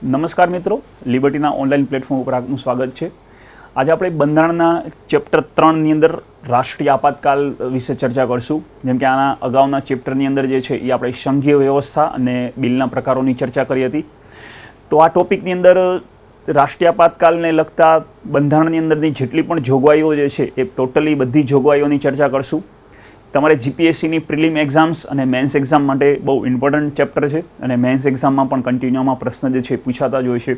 નમસ્કાર મિત્રો, લિબર્ટીના online platform ઉપર આપનું સ્વાગત છે। આજે આપણે બંધારણના ચેપ્ટર 3ની અંદર રાષ્ટ્રીય આપાતકાલ વિશે ચર્ચા કરશું। જેમ કે આના અગાઉના ચેપ્ટરની અંદર જે છે એ આપણે સંઘીય વ્યવસ્થા અને બિલના પ્રકારોની ચર્ચા કરી હતી। તો આ ટોપિકની અંદર રાષ્ટ્રીય આપાતકાલને લગતા બંધારણની અંદરની જેટલી પણ જોગવાઈઓ જે છે એ ટોટલી બધી જોગવાઈઓની ચર્ચા કરશું। તમારે જીપીએસસીની પ્રિલિમ એક્ઝામ્સ અને મેન્સ એક્ઝામ માટે બહુ ઇમ્પોર્ટન્ટ ચેપ્ટર છે અને મેન્સ એક્ઝામમાં પણ કન્ટિન્યુમાં પ્રશ્ન જે છે પૂછાતા જ હોય છે।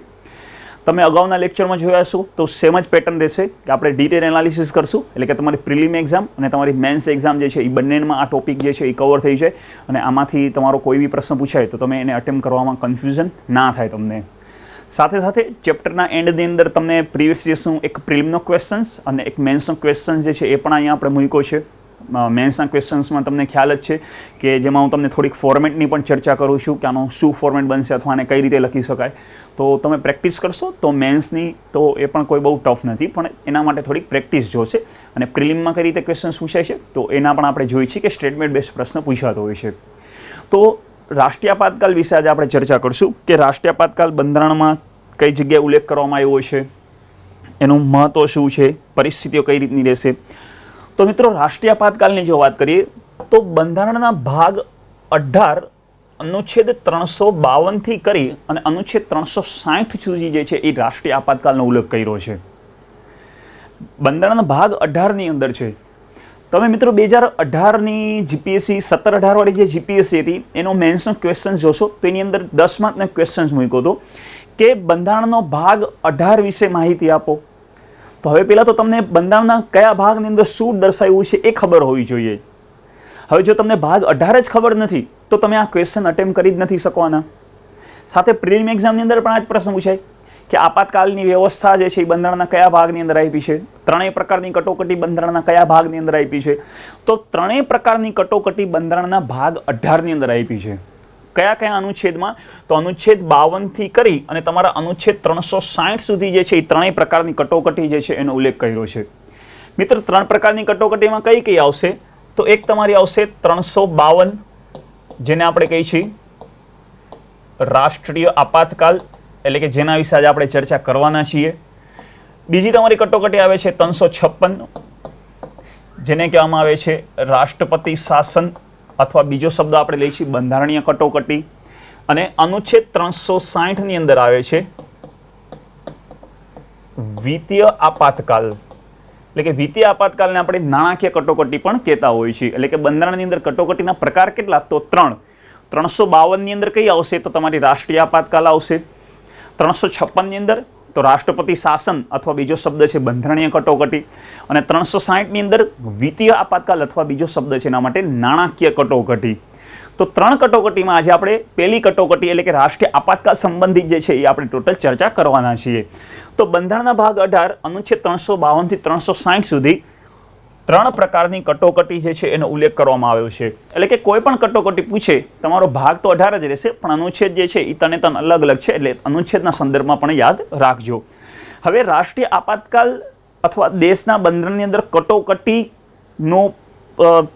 તમે અગાઉના લેક્ચરમાં જોયા હશો તો સેમ જ પેટર્ન રહેશે કે આપણે ડિટેલ એનાલિસિસ કરશું, એટલે કે તમારી પ્રિલિમ એક્ઝામ અને તમારી મેન્સ એક્ઝામ જે છે એ બંનેમાં આ ટોપિક જે છે એ કવર થઈ જાય અને આમાંથી તમારો કોઈ બી પ્રશ્ન પૂછાય તો તમે એને અટેમ્પ્ટ કરવામાં કન્ફ્યુઝન ના થાય તમને। સાથે સાથે ચેપ્ટરના એન્ડની અંદર તમને પ્રીવિયસ યર્સનું એક પ્રિલિમનો ક્વેશ્ચન્સ અને એક મેન્સનો ક્વેશ્ચન જે છે એ પણ અહીંયા આપણે મૂક્યો છે। મેન્સના ક્વેશ્ચન્સમાં તમને ખ્યાલ જ છે કે જેમાં હું તમને થોડીક ફોર્મેટની પણ ચર્ચા કરું છું કે આનો શું ફોર્મેટ બનશે અથવા આને કઈ રીતે લખી શકાય। તો તમે પ્રેક્ટિસ કરશો તો મેન્સની તો એ પણ કોઈ બહુ ટફ નથી, પણ એના માટે થોડીક પ્રેક્ટિસ જોશે। અને પ્રિલિમમાં કઈ રીતે ક્વેશ્ચન્સ પૂછાય છે તો એના પણ આપણે જોઈએ છીએ કે સ્ટેટમેન્ટ બેઝ પ્રશ્ન પૂછાતો હોય છે। તો રાષ્ટ્રીય આપાતકાલ વિશે આજે આપણે ચર્ચા કરશું કે રાષ્ટ્રીય આપાતકાલ બંધારણમાં કઈ જગ્યાએ ઉલ્લેખ કરવામાં આવ્યો છે, એનું મહત્ત્વ શું છે, પરિસ્થિતિઓ કઈ રીતની રહેશે। તો મિત્રો, રાષ્ટ્રીય આપાતકાલની જો વાત કરીએ તો બંધારણના ભાગ 18 અનુચ્છેદ 352થી કરી અને અનુચ્છેદ 360 સુધી જે છે એ રાષ્ટ્રીય આપાતકાલનો ઉલ્લેખ કર્યો છે। બંધારણના ભાગ 18ની અંદર છે। તમે મિત્રો 2018ની જીપીએસસી 17-18 વાળી જે જીપીએસસી હતી એનો મેન્સનો ક્વેશ્ચન જોશો તો એની અંદર 10 માર્કનો ક્વેશ્ચન મૂક્યો હતો કે બંધારણનો ભાગ 18 વિશે માહિતી આપો। તો હવે પહેલાં તો તમને બંધારણના કયા ભાગની અંદર શું દર્શાવ્યું છે એ ખબર હોવી જોઈએ। હવે જો તમને ભાગ 18 જ ખબર નથી તો તમે આ ક્વેશ્ચન અટેમ્પ્ટ કરી જ નથી શકવાના। સાથે પ્રિલિમ એક્ઝામની અંદર પણ આ જ પ્રશ્ન પૂછાય કે આપાતકાલની વ્યવસ્થા જે છે એ બંધારણના કયા ભાગની અંદર આપી છે, ત્રણેય પ્રકારની કટોકટી બંધારણના કયા ભાગની અંદર આપી છે। તો ત્રણેય પ્રકારની કટોકટી બંધારણના ભાગ 18ની અંદર આપી છે। કયા કયા અનુચ્છેદમાં? તો અનુચ્છેદ 52થી કરી અને તમારા અનુચ્છેદ 360 સુધી જે છે એ ત્રણેય પ્રકારની કટોકટી જે છે એનો ઉલ્લેખ કર્યો છે। મિત્ર, 3 પ્રકારની કટોકટીમાં કઈ કઈ આવશે? તો એક તમારી આવશે 352, જેને આપણે કહીએ છીએ રાષ્ટ્રીય આપાતકાલ, એટલે કે જેના વિશે આજે આપણે ચર્ચા કરવાના છીએ। બીજી તમારી કટોકટી આવે છે 356, જેને કહેવામાં આવે છે રાષ્ટ્રપતિ શાસન, અથવા બીજો શબ્દ આપણે લઈએ છીએ બંધારણીય કટોકટી। અને અનુચ્છેદ 360ની અંદર આવે છે વિત્તીય આપાતકાલ, એટલે કે વિત્તીય આપાતકાલને આપણે નાણાકીય કટોકટી પણ કહેતા હોઈએ છીએ। એટલે કે બંધારણની અંદર કટોકટીના પ્રકાર કેટલા? તો 3। 352ની અંદર કઈ આવશે? તો તમારી રાષ્ટ્રીય આપાતકાલ આવશે। 356ની અંદર તો રાષ્ટ્રપતિ શાસન અથવા બીજો શબ્દ છે બંધારણીય કટોકટી। અને 360ની અંદર વિત્તીય આપાતકાલ અથવા બીજો શબ્દ છે એના માટે નાણાકીય કટોકટી। તો 3 કટોકટીમાં આજે આપણે પહેલી કટોકટી એટલે કે રાષ્ટ્રીય આપાતકાલ સંબંધિત જે છે એ આપણે ટોટલ ચર્ચા કરવાના છીએ। તો બંધારણના ભાગ 18 અનુચ્છેદ 352થી 360 સુધી 3 પ્રકારની કટોકટી જે છે એનો ઉલ્લેખ કરવામાં આવ્યો છે। એટલે કે કોઈ પણ કટોકટી પૂછે તમારો ભાગ તો 18 જ રહેશે, પણ અનુચ્છેદ જે છે એ તને અલગ અલગ છે, એટલે અનુચ્છેદના સંદર્ભમાં પણ યાદ રાખજો। હવે રાષ્ટ્રીય આપાતકાલ અથવા દેશના બંધારણની અંદર કટોકટીનું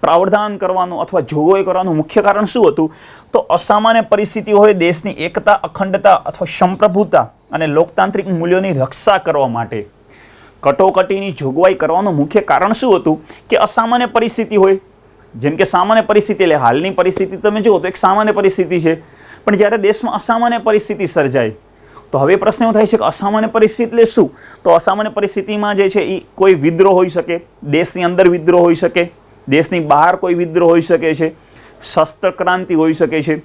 પ્રાવધાન કરવાનું અથવા જોગવાઈ કરવાનું મુખ્ય કારણ શું હતું? તો અસામાન્ય પરિસ્થિતિ હોય, દેશની એકતા, અખંડતા અથવા સંપ્રભુતા અને લોકતાંત્રિક મૂલ્યોની રક્ષા કરવા માટે કટોકટીની જોગવાઈ કરવાનું મુખ્ય કારણ શું હતું? કે અસામાન્ય પરિસ્થિતિ હોય, જેમ કે સામાન્ય પરિસ્થિતિ એટલે હાલની પરિસ્થિતિ તમે જુઓ તો એક સામાન્ય પરિસ્થિતિ છે, પણ જ્યારે દેશમાં અસામાન્ય પરિસ્થિતિ સર્જાય તો હવે પ્રશ્ન એવો થાય છે કે અસામાન્ય પરિસ્થિતિ એટલે શું? તો અસામાન્ય પરિસ્થિતિમાં જે છે એ કોઈ વિદ્રોહ હોઈ શકે, દેશની અંદર વિદ્રોહ હોઈ શકે, દેશની બહાર કોઈ વિદ્રોહ હોઈ શકે છે, શસ્ત્ર ક્રાંતિ હોઈ શકે છે,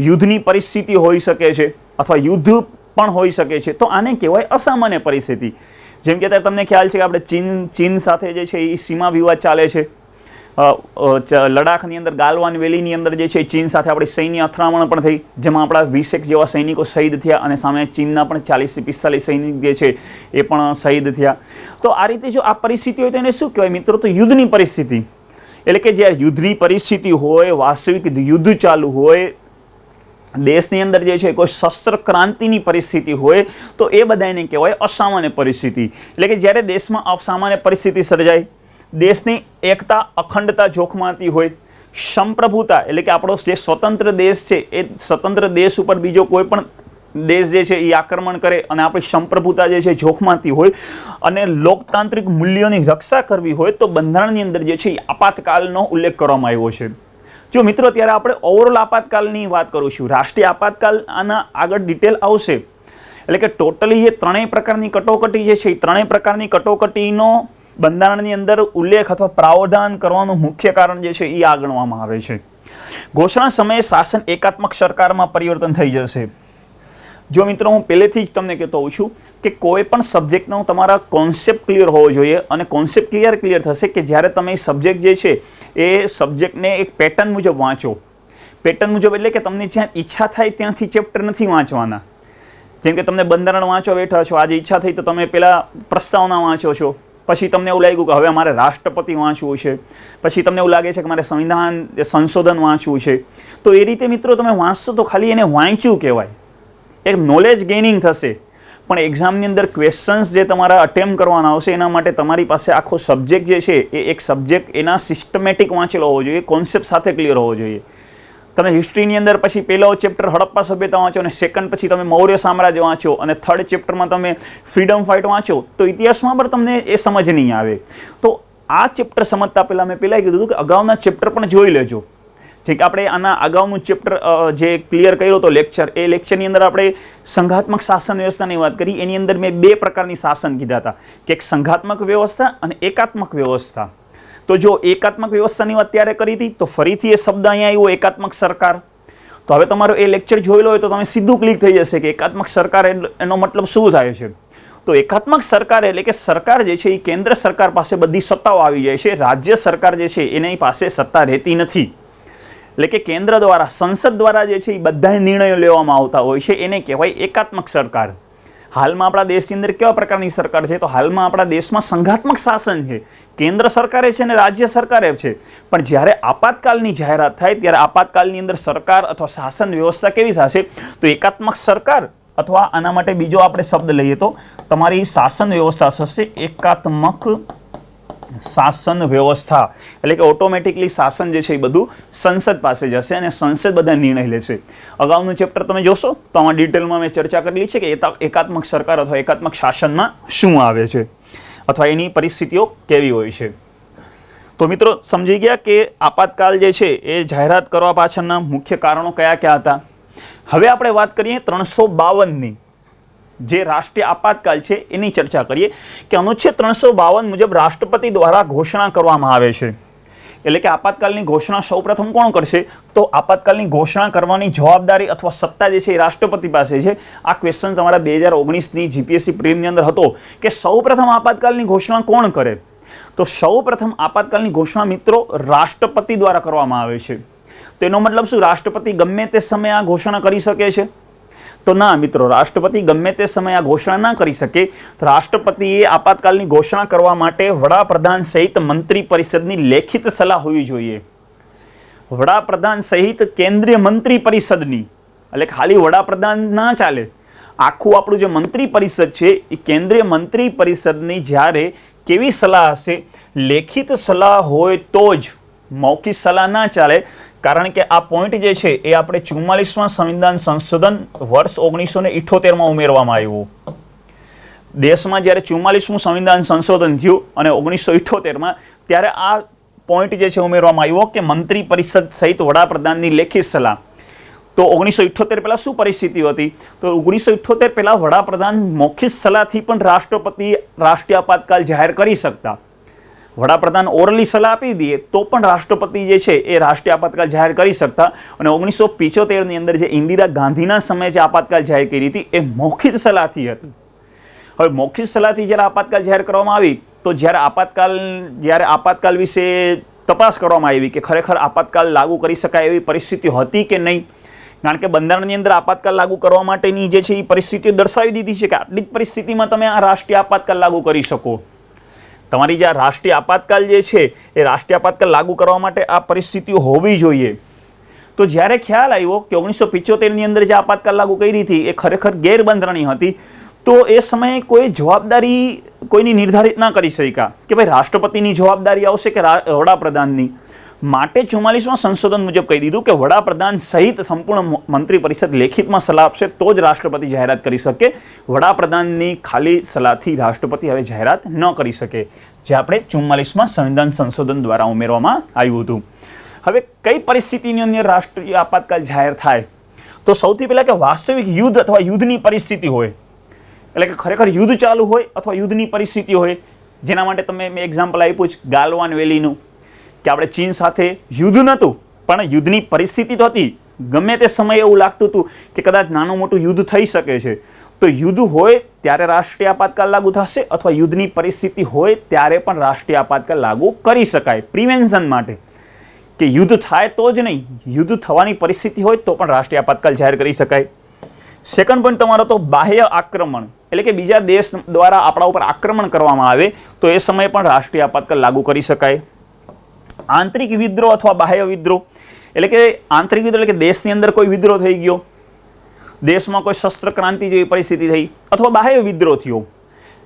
યુદ્ધની પરિસ્થિતિ હોઈ શકે છે અથવા યુદ્ધ પણ હોઈ શકે છે। તો આને કહેવાય અસામાન્ય પરિસ્થિતિ। જેમ કે અત્યારે તમને ખ્યાલ છે કે આપણે ચીન સાથે જે છે એ સીમા વિવાદ ચાલે છે। લડાખની અંદર ગાલવાન વેલીની અંદર જે છે ચીન સાથે આપણી સૈન્ય અથડામણ પણ થઈ, જેમાં આપણા 20 જેવા સૈનિકો શહીદ થયા અને સામે ચીનના પણ 40-45 સૈનિક જે છે એ પણ શહીદ થયા। તો આ રીતે જો આ પરિસ્થિતિ હોય તો એને શું કહેવાય મિત્રો? તો યુદ્ધની પરિસ્થિતિ। એટલે કે જ્યારે યુદ્ધની પરિસ્થિતિ હોય, વાસ્તવિક યુદ્ધ ચાલુ હોય, દેશની અંદર જે છે કોઈ શસ્ત્ર ક્રાંતિની પરિસ્થિતિ હોય તો એ બધાને કહેવાય અસામાન્ય પરિસ્થિતિ। એટલે કે જ્યારે દેશમાં અસામાન્ય પરિસ્થિતિ સર્જાય, દેશની એકતા, અખંડતા જોખમાતી હોય, સંપ્રભુતા એટલે કે આપણો જે સ્વતંત્ર દેશ છે એ સ્વતંત્ર દેશ ઉપર બીજો કોઈ પણ દેશ જે છે એ આક્રમણ કરે અને આપણી સંપ્રભુતા જે છે જોખમાતી હોય અને લોકતાંત્રિક મૂલ્યોની રક્ષા કરવી હોય તો બંધારણની અંદર જે છે એ આપાતકાલનો ઉલ્લેખ કરવામાં આવ્યો છે. જો મિત્રો ત્યારે આપણે ઓવરઓલ આપાતકાલની વાત કરું છું. રાષ્ટ્રીય આપાતકાલ આના આગળ ડિટેલ આવશે. એટલે કે ટોટલી જે ત્રણેય પ્રકારની કટોકટી જે છે એ ત્રણેય પ્રકારની કટોકટીનો બંધારણની અંદર ઉલ્લેખ અથવા પ્રાવધાન કરવાનું મુખ્ય કારણ જે છે એ આ ગણવામાં આવે છે. ઘોષણા સમયે શાસન એકાત્મક સરકારમાં પરિવર્તન થઈ જશે. જો મિત્રો હું પહેલેથી જ તમને કહેતો હોઉં છું કે કોઈ પણ સબ્જેક્ટનો તમારા કોન્સેપ્ટ ક્લિયર હોવો જોઈએ અને કોન્સેપ્ટ ક્લિયર થશે કે જ્યારે તમે સબ્જેક્ટ જે છે એ સબ્જેક્ટને એક પેટર્ન મુજબ વાંચો. પેટર્ન મુજબ એટલે કે તમને જ્યાં ઈચ્છા થાય ત્યાંથી ચેપ્ટર નથી વાંચવાના. જેમ કે તમને બંધારણ વાંચવા બેઠા છો, આજે ઈચ્છા થઈ તો તમે પહેલાં પ્રસ્તાવના વાંચો છો, પછી તમને એવું લાગ્યું કે હવે મારે રાષ્ટ્રપતિ વાંચવું છે, પછી તમને એવું લાગે છે કે મારે સંવિધાન સંશોધન વાંચવું છે. તો એ રીતે મિત્રો તમે વાંચશો તો ખાલી એને વાંચ્યું કહેવાય, એક નોલેજ ગેઇનિંગ થશે. પણ એક્ઝામની અંદર ક્વેશ્ચન્સ જે તમારા અટેમ્પ્ટ કરવાના આવશે એના માટે તમારી પાસે આખો સબ્જેક્ટ જે છે એ એક સબ્જેક્ટ એના સિસ્ટમેટિક વાંચેલો હોવો જોઈએ, કોન્સેપ્ટ સાથે ક્લિયર હોવો જોઈએ. તમે હિસ્ટ્રીની અંદર પછી પહેલો ચેપ્ટર હડપ્પા સભ્યતા વાંચો અને સેકન્ડ પછી તમે મૌર્ય સામ્રાજ્ય વાંચો અને થર્ડ ચેપ્ટરમાં તમે ફ્રીડમ ફાઇટ વાંચો તો ઇતિહાસમાં પણ તમને એ સમજ નહીં આવે. તો આ ચેપ્ટર સમજતા પહેલાં મેં પહેલાં કીધું કે અગાઉના ચેપ્ટર પણ જોઈ લેજો. જે કે આપણે આના અગાઉનું ચેપ્ટર જે ક્લિયર કર્યો હતો લેક્ચર, એ લેક્ચરની અંદર આપણે સંઘાત્મક શાસન વ્યવસ્થાની વાત કરી. એની અંદર મેં બે પ્રકારની શાસન કીધા હતા કે એક સંઘાત્મક વ્યવસ્થા અને એકાત્મક વ્યવસ્થા. તો જો એકાત્મક વ્યવસ્થાની વાત ત્યારે કરી હતી તો ફરીથી એ શબ્દ અહીંયા આવ્યો એકાત્મક સરકાર. તો હવે તમારો એ લેક્ચર જોઈ લો હોય તો તમે સીધું ક્લિક થઈ જશે કે એકાત્મક સરકાર એનો મતલબ શું થાય છે. તો એકાત્મક સરકાર એટલે કે સરકાર જે છે એ કેન્દ્ર સરકાર પાસે બધી સત્તાઓ આવી જાય છે, રાજ્ય સરકાર જે છે એની પાસે સત્તા રહેતી નથી. એટલે કે કેન્દ્ર દ્વારા સંસદ દ્વારા જે છે એ બધા નિર્ણયો લેવામાં આવતા હોય છે, એને કહેવાય એકાત્મક સરકાર. હાલમાં આપણા દેશની અંદર કેવા પ્રકારની સરકાર છે તો હાલમાં આપણા દેશમાં સંઘાત્મક શાસન છે, કેન્દ્ર સરકારે છે અને રાજ્ય સરકારે છે. પણ જ્યારે આપાતકાલની જાહેરાત થાય ત્યારે આપાતકાલની અંદર સરકાર અથવા શાસન વ્યવસ્થા કેવી થશે તો એકાત્મક સરકાર અથવા આના માટે બીજો આપણે શબ્દ લઈએ તો તમારી શાસન વ્યવસ્થા થશે એકાત્મક શાસન વ્યવસ્થા. એટલે કે ઓટોમેટિકલી શાસન જે છે એ બધું સંસદ પાસે જશે અને સંસદ બધા નિર્ણય લેશે. અગાઉનું ચેપ્ટર તમે જોશો તો આમાં ડિટેલમાં મેં ચર્ચા કરેલી છે કે એકાત્મક સરકાર અથવા એકાત્મક શાસનમાં શું આવે છે અથવા એની પરિસ્થિતિઓ કેવી હોય છે. તો મિત્રો સમજી ગયા કે આપાતકાલ જે છે એ જાહેરાત કરવા પાછળના મુખ્ય કારણો કયા કયા હતા. હવે આપણે વાત કરીએ 352ની જે રાષ્ટ્રીય આપાતકાલ છે એની ચર્ચા કરીએ કે અનુચ્છેદ 352 મુજબ રાષ્ટ્રપતિ દ્વારા ઘોષણા કરવામાં આવે છે. એટલે કે આપાતકાલની ઘોષણા સૌપ્રથમ કોણ કરશે તો આપાતકાલની ઘોષણા કરવાની જવાબદારી અથવા સત્તા જે છે એ રાષ્ટ્રપતિ પાસે છે. આ ક્વેશ્ચન તમારા 2019ની જીપીએસસી પ્રીલિમની અંદર હતો કે સૌપ્રથમ આપાતકાલની ઘોષણા કોણ કરે. તો સૌપ્રથમ આપાતકાલની ઘોષણા મિત્રો રાષ્ટ્રપતિ દ્વારા કરવામાં આવે છે. તો એનો મતલબ શું, રાષ્ટ્રપતિ ગમે તે સમયે આ ઘોષણા કરી શકે છે તો ના મિત્રો, રાષ્ટ્રપતિ ગમે તે સમયે આ ઘોષણા ના કરી શકે. રાષ્ટ્રપતિએ આપાતકાલની ઘોષણા કરવા માટે વડાપ્રધાન સહિત મંત્રી પરિષદની લેખિત સલાહ હોવી જોઈએ. વડાપ્રધાન સહિત કેન્દ્રીય મંત્રી પરિષદની, એટલે ખાલી વડાપ્રધાન ના ચાલે, આખું આપણું જે મંત્રી પરિષદ છે એ કેન્દ્રીય મંત્રી પરિષદની જ્યારે કેવી સલાહ હશે, લેખિત સલાહ હોય તો જ, મૌખિક સલાહ ના ચાલે. કારણ કે આ પોઈન્ટ જે છે એ આપણે 44માં સંવિધાન સંશોધન વર્ષ 1978માં ઉમેરવામાં આવ્યું. દેશમાં જ્યારે 44મું સંવિધાન સંશોધન થયું અને 1978માં ત્યારે આ પોઈન્ટ જે છે ઉમેરવામાં આવ્યો કે મંત્રી પરિષદ સહિત વડાપ્રધાનની લેખિત સલાહ. તો 1978 પહેલાં શું પરિસ્થિતિ હતી તો 1978 પહેલાં વડાપ્રધાન મૌખિક સલાહથી પણ રાષ્ટ્રપતિ રાષ્ટ્રીય આપાતકાલ જાહેર કરી શકતા. વડાપ્રધાન ઓરલી સલાહ આપી દે તો પણ રાષ્ટ્રપતિ જે છે એ રાષ્ટ્રીય આપાતકાલ જાહેર કરી શકતા. અને 1975ની અંદર જે ઇન્દિરા ગાંધીના સમયે જે આપાતકાલ જાહેર કરી હતી એ મૌખિક સલાહથી હતી. હવે મૌખિક સલાહથી જ્યારે આપાતકાલ જાહેર કરવામાં આવી તો જ્યારે આપાતકાલ વિશે તપાસ કરવામાં આવી કે ખરેખર આપાતકાલ લાગુ કરી શકાય એવી પરિસ્થિતિ હતી કે નહીં. કારણ કે બંધારણની અંદર આપાતકાલ લાગુ કરવા માટેની જે છે એ પરિસ્થિતિઓ દર્શાવી દીધી છે કે આટલી જ પરિસ્થિતિમાં તમે આ રાષ્ટ્રીય આપાતકાલ લાગુ કરી શકો. તમારી જે આ રાષ્ટ્રીય આપાતકાલ જે છે એ રાષ્ટ્રીય આપાતકાલ લાગુ કરવા માટે આ પરિસ્થિતિઓ હોવી જોઈએ. તો જ્યારે ખ્યાલ આવ્યો કે 1975ની અંદર જે આપાતકાલ લાગુ કરી હતી એ ખરેખર ગેરબંધારણીય હતી તો એ સમયે કોઈ જવાબદારી કોઈની નિર્ધારિત ના કરી શક્યા કે ભાઈ રાષ્ટ્રપતિની જવાબદારી આવશે કે વડાપ્રધાનની. માટે 44માં સંશોધન મુજબ કહી દીધું કે વડાપ્રધાન સહિત સંપૂર્ણ મંત્રી પરિષદ લેખિતમાં સલાહ આપશે તો જ રાષ્ટ્રપતિ જાહેરાત કરી શકે. વડાપ્રધાનની ખાલી સલાહથી રાષ્ટ્રપતિ હવે જાહેરાત ન કરી શકે, જે આપણે 44માં સંવિધાન સંશોધન દ્વારા ઉમેરવામાં આવ્યું હતું. હવે કઈ પરિસ્થિતિની અંદર રાષ્ટ્રીય આપાતકાલ જાહેર થાય? તો સૌથી પહેલાં કે વાસ્તવિક યુદ્ધ અથવા યુદ્ધની પરિસ્થિતિ હોય, એટલે કે ખરેખર યુદ્ધ ચાલુ હોય અથવા યુદ્ધની પરિસ્થિતિ હોય. જેના માટે તમે મેં એક્ઝામ્પલ આપ્યું છે ગાલવાન વેલીનું, કે આપણે ચીન સાથે યુદ્ધ નહોતું પણ યુદ્ધની પરિસ્થિતિ તો હતી. ગમે તે સમયે એવું લાગતું હતું કે કદાચ નાનું મોટું યુદ્ધ થઈ શકે છે. તો યુદ્ધ હોય ત્યારે રાષ્ટ્રીય આપાતકાલ લાગુ થશે અથવા યુદ્ધની પરિસ્થિતિ હોય ત્યારે પણ રાષ્ટ્રીય આપાતકાલ લાગુ કરી શકાય પ્રિવેન્શન માટે, કે યુદ્ધ થાય તો જ નહીં, યુદ્ધ થવાની પરિસ્થિતિ હોય તો પણ રાષ્ટ્રીય આપાતકાલ જાહેર કરી શકાય. સેકન્ડ પોઈન્ટ તમારો તો બાહ્ય આક્રમણ, એટલે કે બીજા દેશ દ્વારા આપણા ઉપર આક્રમણ કરવામાં આવે તો એ સમયે પણ રાષ્ટ્રીય આપાતકાલ લાગુ કરી શકાય. આંતરિક વિદ્રોહ અથવા બાહ્ય વિદ્રોહ, એટલે કે આંતરિક વિદ્રોહ એટલે કે દેશની અંદર કોઈ વિદ્રોહ થઈ ગયો, દેશમાં કોઈ શસ્ત્ર ક્રાંતિ જેવી પરિસ્થિતિ થઈ, અથવા બાહ્ય વિદ્રોહ થયો.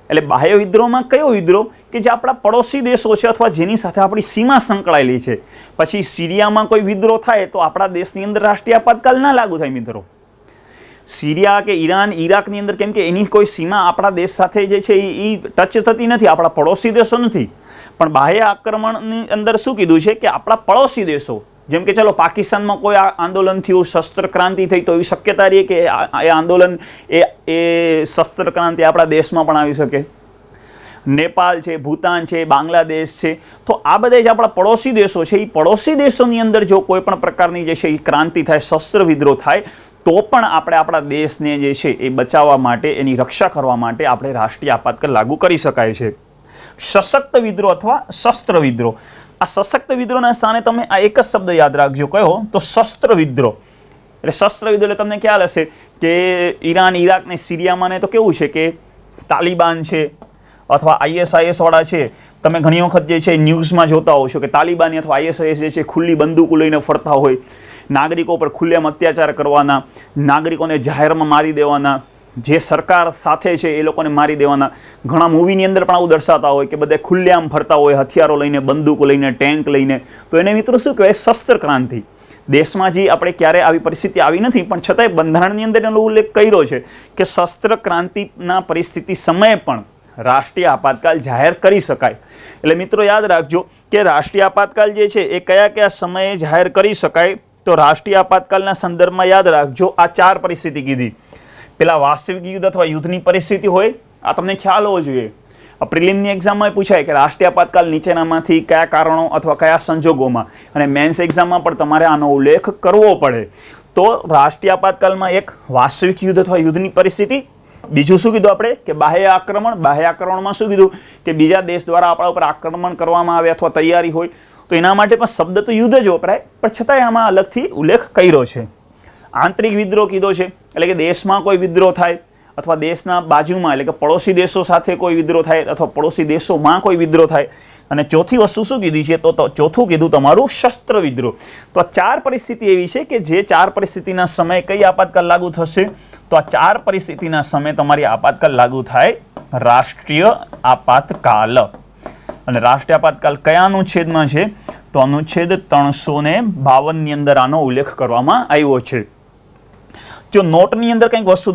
એટલે બાહ્ય વિદ્રોહમાં કયો વિદ્રોહ? કે જે આપણા પડોશી દેશો છે અથવા જેની સાથે આપણી સીમા સંકળાયેલી છે. પછી સિરિયામાં કોઈ વિદ્રોહ થાય તો આપણા દેશની અંદર રાષ્ટ્રીય આપાતકાલ ના લાગુ થાય મિત્રો. સિરિયા કે ઈરાન, ઈરાકની અંદર કેમ કે એની કોઈ સીમા આપણા દેશ સાથે જે છે એ ટચ થતી નથી, આપણા પડોશી દેશો નથી. પણ બાહ્ય આક્રમણની અંદર શું કીધું છે કે આપણા પડોશી દેશો, જેમ કે ચલો પાકિસ્તાનમાં કોઈ આંદોલન થયું, શસ્ત્ર ક્રાંતિ થઈ, તો એવી શક્યતા રહી કે એ આંદોલન એ શસ્ત્ર ક્રાંતિ આપણા દેશમાં પણ આવી શકે. નેપાળ છે, ભૂતાન છે, બાંગ્લાદેશ છે, તો આ બધા જે આપણા પડોશી દેશો છે એ પડોશી દેશોની અંદર જો કોઈ પણ પ્રકારની જે છે એ ક્રાંતિ થાય, શસ્ત્ર વિદ્રોહ થાય, તો પણ આપણે આપણા દેશને જે છે એ બચાવવા માટે, એની રક્ષા કરવા માટે આપણે રાષ્ટ્રીય આપાતકાલ લાગુ કરી શકાય છે. સશક્ત વિદ્રોહ અથવા શસ્ત્ર વિદ્રોહ. આ સશક્ત વિદ્રોહના સ્થાને તમે આ એક જ શબ્દ યાદ રાખજો, કયો? તો શસ્ત્ર વિદ્રોહ. એટલે શસ્ત્ર વિદ્રોહ એટલે તમને ખ્યાલ હશે કે ઈરાન, ઈરાક ને સિરિયામાં ને તો કેવું છે કે તાલિબાન છે અથવા ISIS વાળા છે. તમે ઘણી વખત જે છે ન્યૂઝમાં જોતા હોવ છો કે તાલિબાની અથવા ISIS જે છે ખુલ્લી બંદૂકો લઈને ફરતા હોય, નાગરિકો પર ખુલ્લેઆમ અત્યાચાર કરવાના, નાગરિકોને જાહેરમાં મારી દેવાના, જે સરકાર સાથે છે એ લોકોને મારી દેવાના. ઘણા મૂવીની અંદર પણ આવું દર્શાવતા હોય કે બધા ખુલ્લેઆમ ફરતા હોય હથિયારો લઈને, બંદૂકો લઈને, ટેન્ક લઈને. તો એને મિત્રો શું કહેવાય? શસ્ત્ર ક્રાંતિ. દેશમાં જે આપણે ક્યારે આવી પરિસ્થિતિ આવી નથી, પણ છતાંય બંધારણની અંદર એનો ઉલ્લેખ કર્યો છે કે શસ્ત્ર ક્રાંતિના પરિસ્થિતિ સમયે પણ રાષ્ટ્રીય આપાતકાલ જાહેર કરી શકાય. એટલે મિત્રો યાદ રાખજો કે રાષ્ટ્રીય આપાતકાલ જે છે એ કયા કયા સમયે જાહેર કરી શકાય. તો રાષ્ટ્રીય આપાતકાલના સંદર્ભમાં યાદ રાખજો આ 4 પરિસ્થિતિ કીધી. પેલા વાસ્તવિક યુદ્ધ અથવા યુદ્ધની પરિસ્થિતિ હોય, આ તમને ખ્યાલ હોવો જોઈએ. પ્રિલિમની એક્ઝામમાં પૂછાય કે રાષ્ટ્રીય આપાતકાલ નીચેનામાંથી કયા કારણો અથવા કયા સંજોગોમાં, અને મેન્સ એક્ઝામમાં પણ તમારે આનો ઉલ્લેખ કરવો પડે. તો રાષ્ટ્રીય આપાતકાલમાં એક વાસ્તવિક યુદ્ધ અથવા યુદ્ધની પરિસ્થિતિ. બીજું શું કીધું આપણે? કે બાહ્ય આક્રમણ. બાહ્ય આક્રમણમાં શું કીધું? કે બીજા દેશ દ્વારા આપણા ઉપર આક્રમણ કરવામાં આવે અથવા તૈયારી હોય, તો એના માટે પણ શબ્દ તો યુદ્ધ જ વપરાય, પણ છતાંય આમાં અલગથી ઉલ્લેખ કર્યો છે. આંતરિક વિદ્રોહ કીધો છે, એટલે કે દેશમાં કોઈ વિદ્રોહ થાય અથવા દેશના બાજુમાં, એટલે કે પડોશી દેશો સાથે કોઈ વિદ્રોહ થાય અથવા પડોશી દેશોમાં કોઈ વિદ્રોહ થાય. અને ચોથી વસ્તુ શું કીધી છે? તો ચોથું કીધું તમારું શસ્ત્ર વિદ્રોહ. તો આ 4 પરિસ્થિતિ એવી છે કે જે 4 પરિસ્થિતિના સમયે કઈ આપાતકાલ લાગુ થશે? તો આ 4 પરિસ્થિતિના સમયે તમારી આપાતકાલ લાગુ થાય રાષ્ટ્રીય આપાતકાલ. અને રાષ્ટ્રીય આપાતકાલ કયા અનુચ્છેદમાં છે? તો અનુચ્છેદ 352 ની અંદર આનો ઉલ્લેખ કરવામાં આવ્યો છે. જો નોટની અંદર કંઈક વસ્તુ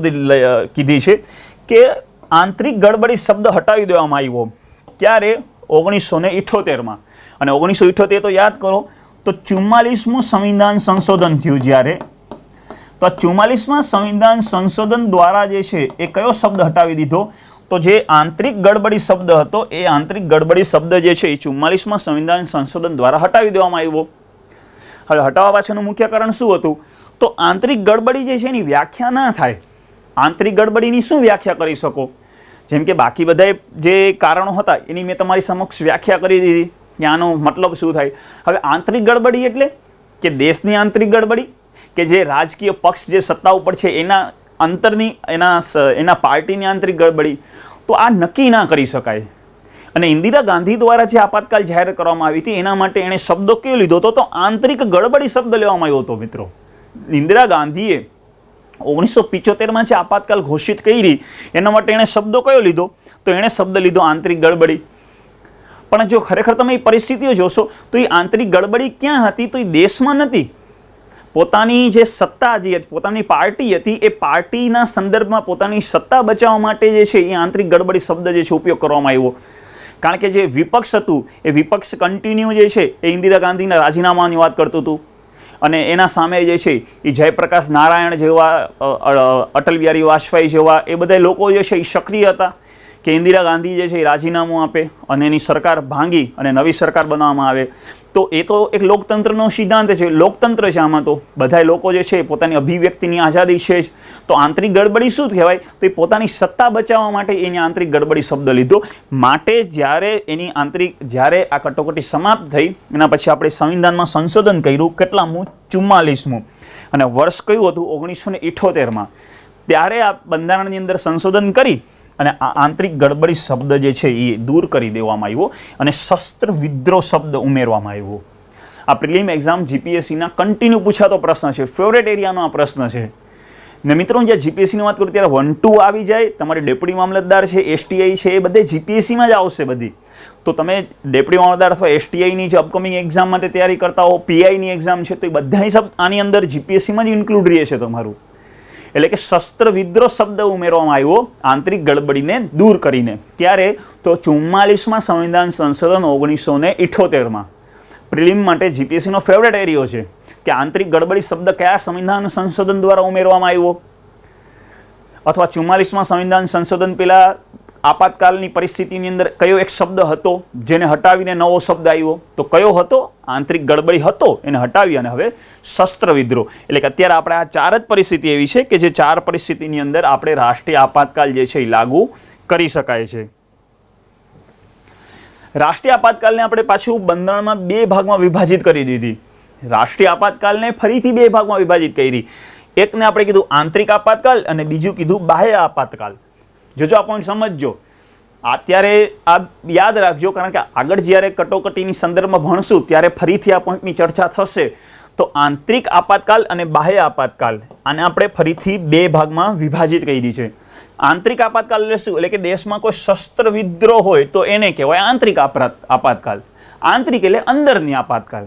કીધી છે કે આંતરિક ગડબડી શબ્દ હટાવી દેવામાં આવ્યો. ક્યારે? 1978માં. અને 1978 તો યાદ કરો તો 44મું સંવિધાન સંશોધન થયું જ્યારે. તો 44માં સંવિધાન સંશોધન દ્વારા જે છે એ કયો શબ્દ હટાવી દીધો? તો જે આંતરિક ગડબડી શબ્દ હતો એ આંતરિક ગડબડી શબ્દ જે છે એ 44માં સંવિધાન સંશોધન દ્વારા હટાવી દેવામાં આવ્યો. હવે હટાવવા પાછળનું મુખ્ય કારણ શું હતું? તો આંતરિક ગડબડી જે છે એની વ્યાખ્યા ના થાય. આંતરિક ગડબડીની શું વ્યાખ્યા કરી શકો? જેમ કે બાકી બધા જે કારણો હતા એની મેં તમારી સમક્ષ વ્યાખ્યા કરી દીધી કે આનો મતલબ શું થાય. હવે આંતરિક ગડબડી એટલે કે દેશની આંતરિક ગડબડી, કે જે રાજકીય પક્ષ જે સત્તા ઉપર છે એના અંતરની, એના પાર્ટીની આંતરિક ગડબડી. તો આ નક્કી ના કરી શકાય. અને ઇન્દિરા ગાંધી દ્વારા જે આપાતકાલ જાહેર કરવામાં આવી હતી એના માટે એણે શબ્દો કયો લીધો હતો? તો આંતરિક ગડબડી શબ્દ લેવામાં આવ્યો હતો મિત્રો. ઇન્દિરા ગાંધીએ 1975માં જે આપાતકાલ ઘોષિત કરી એના માટે એણે શબ્દો કયો લીધો? તો એણે શબ્દ લીધો આંતરિક ગડબડી. પણ જો ખરેખર તમે એ પરિસ્થિતિઓ જોશો તો એ આંતરિક ગડબડી ક્યાં હતી? તો એ દેશમાં નથી. પોતાની જે સત્તા જે હતી, પોતાની પાર્ટી હતી, એ પાર્ટીના સંદર્ભમાં પોતાની સત્તા બચાવવા માટે જે છે એ આંતરિક ગડબડી શબ્દ જે છે ઉપયોગ કરવામાં આવ્યો. કારણ કે જે વિપક્ષ હતું એ વિપક્ષ કન્ટિન્યુ જે છે એ ઇન્દિરા ગાંધીના રાજીનામાની વાત કરતું હતું, અને એના સામે જે છે એ જયપ્રકાશ નારાયણ જેવા, અટલ બિહારી વાજપેયી જેવા એ બધા લોકો જે છે એ સક્રિય હતા કે ઇન્દિરા ગાંધી જે છે એ રાજીનામું આપે અને એની સરકાર ભાંગી અને નવી સરકાર બનાવવામાં આવે. તો એ તો એક લોકતંત્રનો સિદ્ધાંત છે, લોકતંત્ર છે. આમાં તો બધા લોકો જે છે પોતાની અભિવ્યક્તિની આઝાદી છે જ. તો આંતરિક ગડબડી શું કહેવાય? તો એ પોતાની સત્તા બચાવવા માટે એની આંતરિક ગડબડી શબ્દ લીધો. માટે જ્યારે આ કટોકટી સમાપ્ત થઈ એના પછી આપણે સંવિધાનમાં સંશોધન કર્યું. કેટલામું? 44મું. અને વર્ષ કયું હતું? 1978માં. ત્યારે આ બંધારણની અંદર સંશોધન કરી અને આ આંતરિક ગડબડી શબ્દ જે છે એ દૂર કરી દેવામાં આવ્યો અને શસ્ત્ર વિદ્રોહ શબ્દ ઉમેરવામાં આવ્યો. આ પ્રિલિમ એક્ઝામ જીપીએસસીના કન્ટિન્યુ પૂછાતો પ્રશ્ન છે, ફેવરેટ એરિયાનો આ પ્રશ્ન છે. ને મિત્રો, જ્યારે જીપીએસસીની વાત કરું ત્યારે 1, 2 આવી જાય. તમારે ડેપ્યુટી મામલતદાર છે, એસટીઆઈ છે, એ બધે જીપીએસસીમાં જ આવશે બધી. તો તમે ડેપ્યુટી મામલતદાર અથવા એસટીઆઈની જે અપકમિંગ એક્ઝામ માટે તૈયારી કરતા હો, પીઆઈની એક્ઝામ છે, તો એ બધા શબ્દ આની અંદર જીપીએસસીમાં જ ઇન્ક્લુડ રહે છે તમારું. એટલે કે શસ્ત્ર વિદ્રોહ શબ્દ ઉમેરવામાં આવ્યો આંતરિક ગડબડીને દૂર કરીને. ક્યારે? તો 44માં સંવિધાન સંશોધન 1978માં. પ્રિલિમ માટે જીપીએસસીનો ફેવરેટ એરિયો છે કે આંતરિક ગડબડી શબ્દ કયા સંવિધાન સંશોધન દ્વારા ઉમેરવામાં આવ્યો, અથવા 44માં સંવિધાન સંશોધન પહેલા આપાતકાલની પરિસ્થિતિની અંદર કયો એક શબ્દ હતો જેને હટાવીને નવો શબ્દ આવ્યો? તો કયો હતો? આંતરિક ગડબડી હતો, એને હટાવી અને હવે શસ્ત્ર વિદ્રોહ. એટલે કે અત્યારે આપણે આ 4 જ પરિસ્થિતિ એવી છે કે જે 4 પરિસ્થિતિની અંદર આપણે રાષ્ટ્રીય આપાતકાલ જે છે એ લાગુ કરી શકાય છે. રાષ્ટ્રીય આપાતકાલને આપણે પાછું બંધારણમાં 2 ભાગમાં વિભાજિત કરી દીધી. રાષ્ટ્રીય આપાતકાલને ફરીથી 2 ભાગમાં વિભાજિત કરી. એકને આપણે કીધું આંતરિક આપાતકાલ અને બીજું કીધું બાહ્ય આપાતકાલ. જોજો આ પોઈન્ટ સમજજો. અત્યારે આ યાદ રાખજો, કારણ કે આગળ જ્યારે કટોકટીની સંદર્ભમાં ભણશું ત્યારે ફરીથી આ પોઈન્ટની ચર્ચા થશે. તો આંતરિક આપાતકાલ અને બાહ્ય આપાતકાલ, આને આપણે ફરીથી 2 ભાગમાં વિભાજિત કરી છે. આંતરિક આપાતકાલ એટલે શું? એટલે કે દેશમાં કોઈ શસ્ત્ર વિદ્રોહ હોય તો એને કહેવાય આંતરિક આપાતકાલ. આંતરિક એટલે અંદરની આપાતકાલ.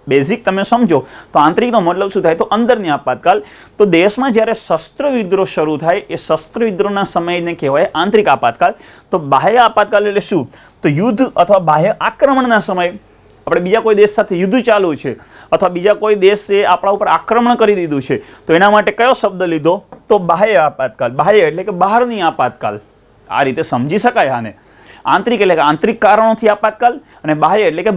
બેઝિક તમે સમજો તો આંતરિકનો મતલબ શું થાય? તો અંદરની આપાતકાલ. તો દેશમાં જ્યારે શસ્ત્ર વિદ્રોહ શરૂ થાય એ શસ્ત્ર વિદ્રોહના સમયને કહેવાય આંતરિક આપાતકાલ. તો બાહ્ય આપાતકાલ એટલે શું? તો યુદ્ધ અથવા બાહ્ય આક્રમણના સમયે આપણે બીજા કોઈ દેશ સાથે યુદ્ધ ચાલુ છે અથવા બીજા કોઈ દેશે આપણા ઉપર આક્રમણ કરી દીધું છે, તો એના માટે કયો શબ્દ લીધો? તો બાહ્ય આપાતકાલ. બાહ્ય એટલે કે બહારની આપાતકાલ. આ રીતે સમજી શકાય આને. આંતરિક એટલે કે આંતરિક કારણોથી આપાતકાલ, અને બાહ્ય એટલે કે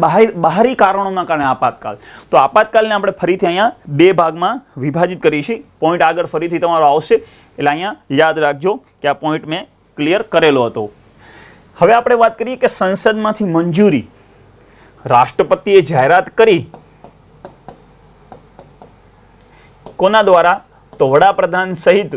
બહારી કારણોના કારણે આપાતકાલ. તો આપાતકાલને આપણે ફરીથી અહીંયા 2 ભાગમાં વિભાજિત કરી છે. પોઈન્ટ આગળ ફરીથી તમારો આવશે એટલે અહીંયા યાદ રાખજો કે આ પોઈન્ટ મેં ક્લિયર કરેલો હતો. હવે આપણે વાત કરીએ કે સંસદમાંથી મંજૂરી રાષ્ટ્રપતિએ જાહેરાત કરી કોના દ્વારા? તો વડાપ્રધાન સહિત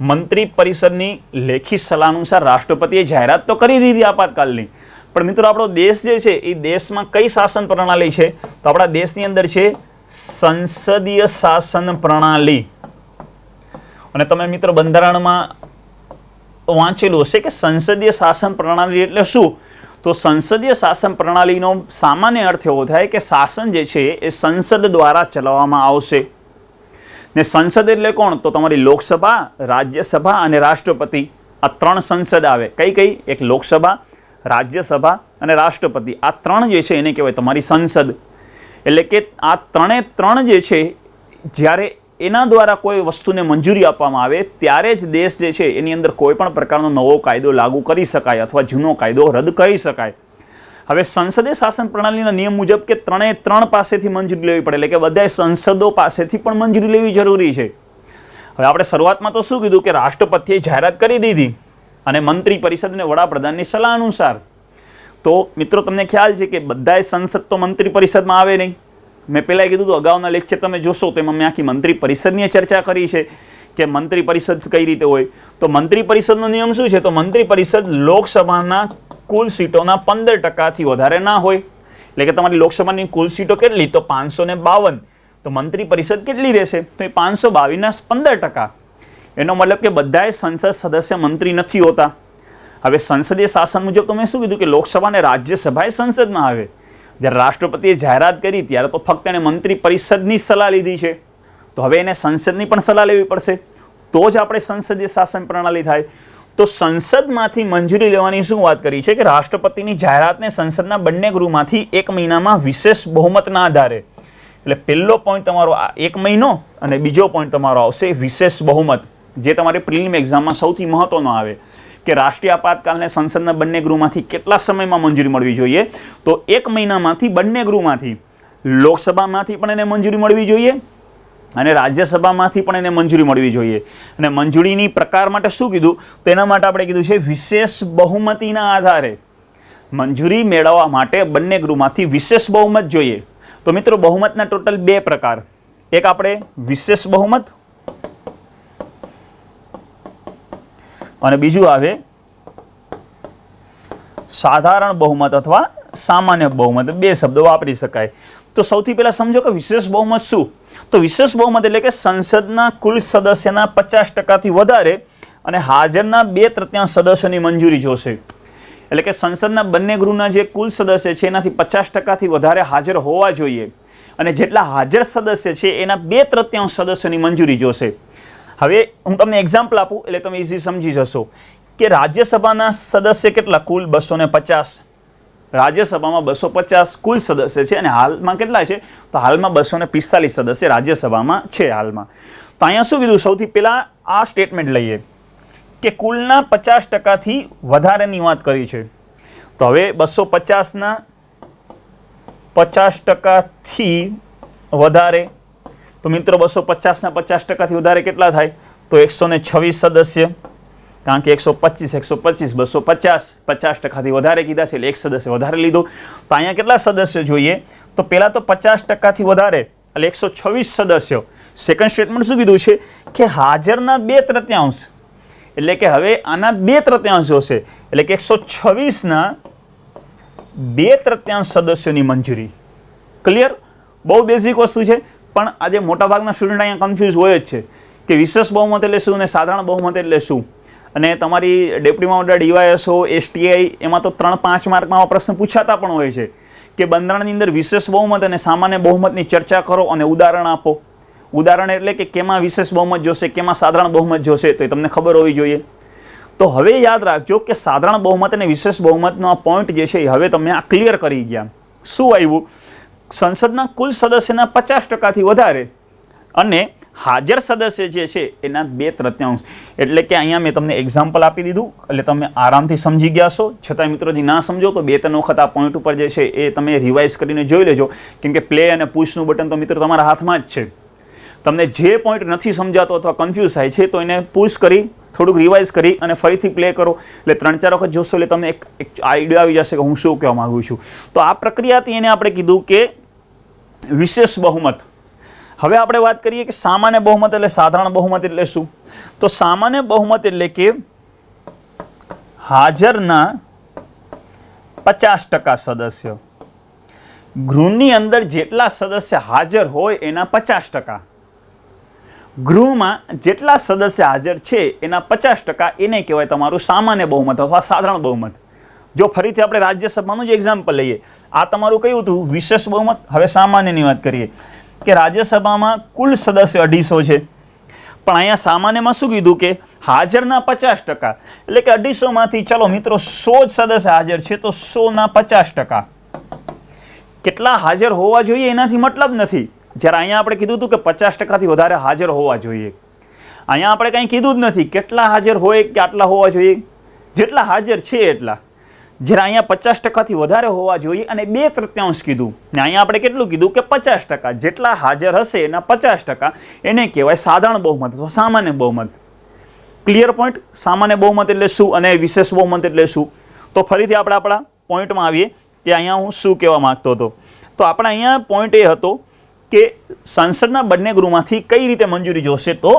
મંત્રી પરિષદની લેખિત સલાહ અનુસાર રાષ્ટ્રપતિએ જાહેરાત તો કરી દીધી આપાતકાલની. પણ મિત્રો, આપણો દેશ જે છે એ દેશમાં કઈ શાસન પ્રણાલી છે? તો આપણા દેશની અંદર છે સંસદીય શાસન પ્રણાલી. અને તમે મિત્રો બંધારણમાં વાંચેલું હશે કે સંસદીય શાસન પ્રણાલી એટલે શું? તો સંસદીય શાસન પ્રણાલીનો સામાન્ય અર્થ એવો થાય કે શાસન જે છે એ સંસદ દ્વારા ચલાવવામાં આવશે. ને સંસદ એટલે કોણ? તો તમારી લોકસભા, રાજ્યસભા અને રાષ્ટ્રપતિ. આ 3 સંસદ આવે. કઈ કઈ? એક લોકસભા, રાજ્યસભા અને રાષ્ટ્રપતિ. આ 3 જે છે એને કહેવાય તમારી સંસદ. એટલે કે આ 3 જે છે જ્યારે એના દ્વારા કોઈ વસ્તુને મંજૂરી આપવામાં આવે ત્યારે જ દેશ જે છે એની અંદર કોઈ પણ પ્રકારનો નવો કાયદો લાગુ કરી શકાય અથવા જૂનો કાયદો રદ કરી શકાય. હવે સંસદીય શાસન પ્રણાલીના નિયમ મુજબ કે 3 પાસેથી મંજૂરી લેવી પડે, એટલે કે બધા સંસદો પાસેથી પણ મંજૂરી લેવી જરૂરી છે. હવે આપણે શરૂઆતમાં તો શું કીધું કે રાષ્ટ્રપતિએ જાહેરાત કરી દીધી અને મંત્રી પરિષદ અને વડાપ્રધાનની સલાહ અનુસાર. તો મિત્રો, તમને ખ્યાલ છે કે બધાય સંસદ તો મંત્રી પરિષદમાં આવે નહીં. મેં પહેલાં કીધું હતું, અગાઉના લેક્ચર તમે જોશો તો એમાં મેં આખી મંત્રી પરિષદની ચર્ચા કરી છે કે મંત્રી પરિષદ કઈ રીતે હોય. તો મંત્રી પરિષદનો નિયમ શું છે? તો મંત્રી પરિષદ લોકસભાના કુલ સીટોના 15%થી વધારે ના હોય. એટલે કે તમારી લોકસભાની કુલ સીટો કેટલી? તો 552. તો મંત્રી પરિષદ કેટલી રહેશે? તો એ 522ના 15%. એનો મતલબ કે બધાય સંસદ સદસ્ય મંત્રી નથી હોતા. હવે સંસદીય શાસન મુજબ તો મેં શું કીધું કે લોકસભા અને રાજ્યસભા એ સંસદમાં આવે. જ્યારે રાષ્ટ્રપતિએ જાહેરાત કરી ત્યારે તો ફક્ત એને મંત્રી પરિષદની સલાહ લીધી છે, તો હવે એને સંસદની પણ સલાહ લેવી પડશે, તો જ આપણે સંસદીય શાસન પ્રણાલી થાય. તો સંસદમાંથી મંજૂરી લેવાની શું વાત કરી છે કે રાષ્ટ્રપતિની જાહેરાતને સંસદના બંને ગૃહમાંથી 1 મહિનામાં વિશેષ બહુમતના આધારે, એટલે પહેલો પોઈન્ટ તમારો 1 મહિનો અને બીજો પોઈન્ટ તમારો આવશે વિશેષ બહુમત, જે તમારી પ્રિલિમ એક્ઝામમાં સૌથી મહત્વનો આવે કે રાષ્ટ્રીય આપાતકાલને સંસદના બંને ગૃહમાંથી કેટલા સમયમાં મંજૂરી મળવી જોઈએ. તો 1 મહિનામાંથી બંને ગૃહમાંથી, લોકસભામાંથી પણ એને મંજૂરી મળવી જોઈએ અને રાજ્યસભામાંથી પણ એને મંજૂરી મળવી જોઈએ. અને મંજૂરીની પ્રકાર માટે શું કીધું, તો એના માટે આપણે કીધું છે વિશેષ બહુમતીના આધારે મંજૂરી મેળવવા માટે બંને ગૃહમાંથી વિશેષ બહુમત જોઈએ. તો મિત્રો બહુમતના ટોટલ 2 પ્રકાર, એક આપણે વિશેષ બહુમત અને બીજું આવે સાધારણ બહુમત અથવા સામાન્ય બહુમત. 2 શબ્દો વાપરી શકાય. તો સૌથી પહેલા સમજો કે વિશેષ બહુમત શું. તો વિશેષ બહુમત એટલે કે સંસદના કુલ સદસ્યના 50% વધારે અને હાજરના 2/3 સદસ્યોની મંજૂરી જોશે. એટલે કે સંસદના બંને ગૃહના જે કુલ સદસ્ય છે એનાથી 50% વધારે હાજર હોવા જોઈએ અને જેટલા હાજર સદસ્ય છે એના 2/3 સદસ્યોની મંજૂરી જોશે. હવે હું તમને એક્ઝામ્પલ આપું એટલે તમે ઇઝી સમજી જશો કે રાજ્યસભાના સદસ્ય કેટલા, કુલ 250. રાજ્યસભામાં 250 કુલ સદસ્ય છે અને હાલમાં કેટલા છે, તો હાલમાં 245 સદસ્ય રાજ્યસભામાં છે હાલમાં. તો અહીંયા શું કીધું, સૌથી પહેલાં આ સ્ટેટમેન્ટ લઈએ કે કુલના 50%થી વધારેની વાત કરી છે. તો હવે 250ના 50%થી વધારે, તો મિત્રો 250ના 50%થી વધારે કેટલા થાય, તો 126 સદસ્ય, કારણ કે 125, 250, 50%થી વધારે કીધા છે એટલે એક સદસ્ય વધારે લીધો. તો અહીંયા કેટલા સદસ્ય જોઈએ, તો પહેલાં તો 50%થી વધારે એટલે 126 સદસ્યો. સેકન્ડ સ્ટેટમેન્ટ શું કીધું છે કે હાજરના 2/3, એટલે કે હવે આના 2/3 જોશે, એટલે કે 126ના 2/3 સદસ્યોની મંજૂરી. ક્લિયર? બહુ બેઝિક વસ્તુ છે, પણ આજે મોટાભાગના સ્ટુડન્ટ અહીંયા કન્ફ્યુઝ હોય જ છે કે વિશેષ બહુમત એટલે શું અને સાધારણ બહુમત એટલે શું. અને તમારી ડેપ્યુટીમાં ઓર્ડર ડીવાયએસઓ STI એમાં તો 3-5 માર્કમાં આવા પ્રશ્ન પૂછાતા પણ હોય છે કે બંધારણની અંદર વિશેષ બહુમત અને સામાન્ય બહુમતની ચર્ચા કરો અને ઉદાહરણ આપો. ઉદાહરણ એટલે કે કેમાં વિશેષ બહુમત જોશે, કેમાં સાધારણ બહુમત જોશે, તો એ તમને ખબર હોવી જોઈએ. તો હવે યાદ રાખજો કે સાધારણ બહુમત અને વિશેષ બહુમતનો આ પોઈન્ટ જે છે એ હવે તમે આ ક્લિયર કરી ગયા. શું આવ્યું, સંસદના કુલ સદસ્યના 50%થી વધારે અને હાજર સદસ્ય જે છે એના 2/3. એટલે કે અહીંયા મેં તમને એક્ઝામ્પલ આપી દીધું એટલે તમે આરામથી સમજી ગયા છો. છતાં મિત્રો જે ના સમજો તો 2-3 વખત આ પોઈન્ટ ઉપર જે છે એ તમે રિવાઇઝ કરીને જોઈ લેજો, કેમ કે પ્લે અને પુશનું બટન તો મિત્રો તમારા હાથમાં જ છે. તમને જે પોઈન્ટ નથી સમજાતો અથવા કન્ફ્યુઝ થાય છે તો એને પુશ કરી થોડુંક રિવાઇઝ કરી અને ફરીથી પ્લે કરો, એટલે 3-4 વખત જોશો એટલે તમને એક આઈડિયા આવી જશે કે હું શું કહેવા માગું છું. તો આ પ્રક્રિયાથી એને આપણે કીધું કે વિશેષ બહુમત. હવે આપણે વાત કરીએ કે સામાન્ય બહુમત એટલે સાધારણ બહુમત એટલે શું. તો સામાન્ય બહુમત એટલે કે હાજરના 50% સદસ્ય, ગૃહની અંદર જેટલા સદસ્ય હાજર હોય એના 50%, ગૃહમાં જેટલા સદસ્ય હાજર છે એના 50%, એને કહેવાય તમારું સામાન્ય બહુમત અથવા સાધારણ બહુમત. જો ફરીથી આપણે રાજ્યસભાનું જ એક્ઝામ્પલ લઈએ, આ તમારું કયું હતું વિશેષ બહુમત. હવે સામાન્યની વાત કરીએ કે રાજ્યસભામાં કુલ સદસ્ય 250 છે, પણ અહીંયા સામાન્યમાં શું કીધું કે હાજરના 50%, એટલે કે 250માંથી ચાલો મિત્રો 100 જ સદસ્ય હાજર છે તો 100ના 50%. કેટલા હાજર હોવા જોઈએ એનાથી મતલબ નથી. જ્યારે અહીંયા આપણે કીધું હતું કે 50%થી વધારે હાજર હોવા જોઈએ, અહીંયા આપણે કંઈ કીધું જ નથી કેટલા હાજર હોય કે આટલા હોવા જોઈએ, જેટલા હાજર છે એટલા. જ્યારે અહીંયા 50%થી વધારે હોવા જોઈએ અને 2/3 કીધું ને અહીંયા આપણે કેટલું કીધું કે 50%, જેટલા હાજર હશે એના 50%, એને કહેવાય સાધારણ બહુમત અથવા સામાન્ય બહુમત. Clear point? સામાન્ય બહુમત એટલે શું અને વિશેષ બહુમત એટલે શું. તો ફરીથી આપણે આપણા પોઈન્ટમાં આવીએ કે અહીંયા હું શું કહેવા માંગતો હતો. તો આપણે અહીંયા પોઈન્ટ એ હતો કે સંસદના બંને ગૃહમાંથી કઈ રીતે મંજૂરી જોશે, તો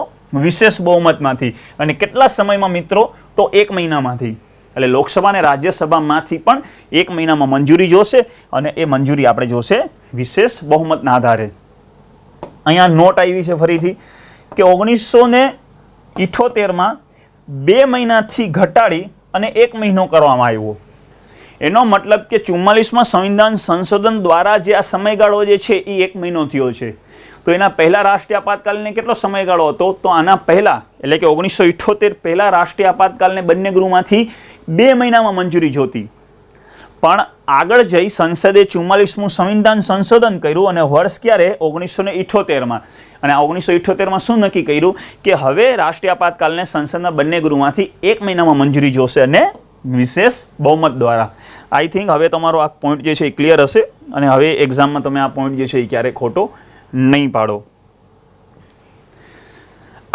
વિશેષ બહુમતમાંથી. અને કેટલા સમયમાં મિત્રો, તો 1 મહિનામાંથી. એટલે લોકસભા અને રાજ્યસભામાંથી પણ 1 મહિનામાં મંજૂરી જોશે અને એ મંજૂરી આપણે જોશે વિશેષ બહુમતના આધારે. અહીંયા નોટ આવી છે ફરીથી કે 1978માં 2 મહિનાથી ઘટાડી અને 1 મહિનો કરવામાં આવ્યો. એનો મતલબ કે 44માં સંવિધાન સંશોધન દ્વારા જે આ સમયગાળો જે છે એ 1 મહિનો થયો છે. તો એના પહેલા રાષ્ટ્રીય આપાતકાલને કેટલો સમયગાળો હતો? તો આના પહેલા એટલે કે 1978 પહેલા રાષ્ટ્રીય આપાતકાલને બંને ગૃહમાંથી 2 મહિનામાં મંજૂરી જોતી. પણ આગળ જઈ સંસદે 44મું સંવિધાન સંશોધન કર્યું અને વર્ષ ક્યારે? 1978માં. અને 1978માં શું નક્કી કર્યું કે હવે રાષ્ટ્રીય આપાતકાલને સંસદના બંને ગૃહમાંથી 1 મહિનામાં મંજૂરી જોશે અને વિશેષ બહુમત દ્વારા. આઈ થિંક હવે તમારો આ પોઈન્ટ જે છે એ ક્લિયર હશે અને હવે એક્ઝામમાં તમે આ પોઈન્ટ જે છે એ ક્યારેય ખોટો નહીં પાડો.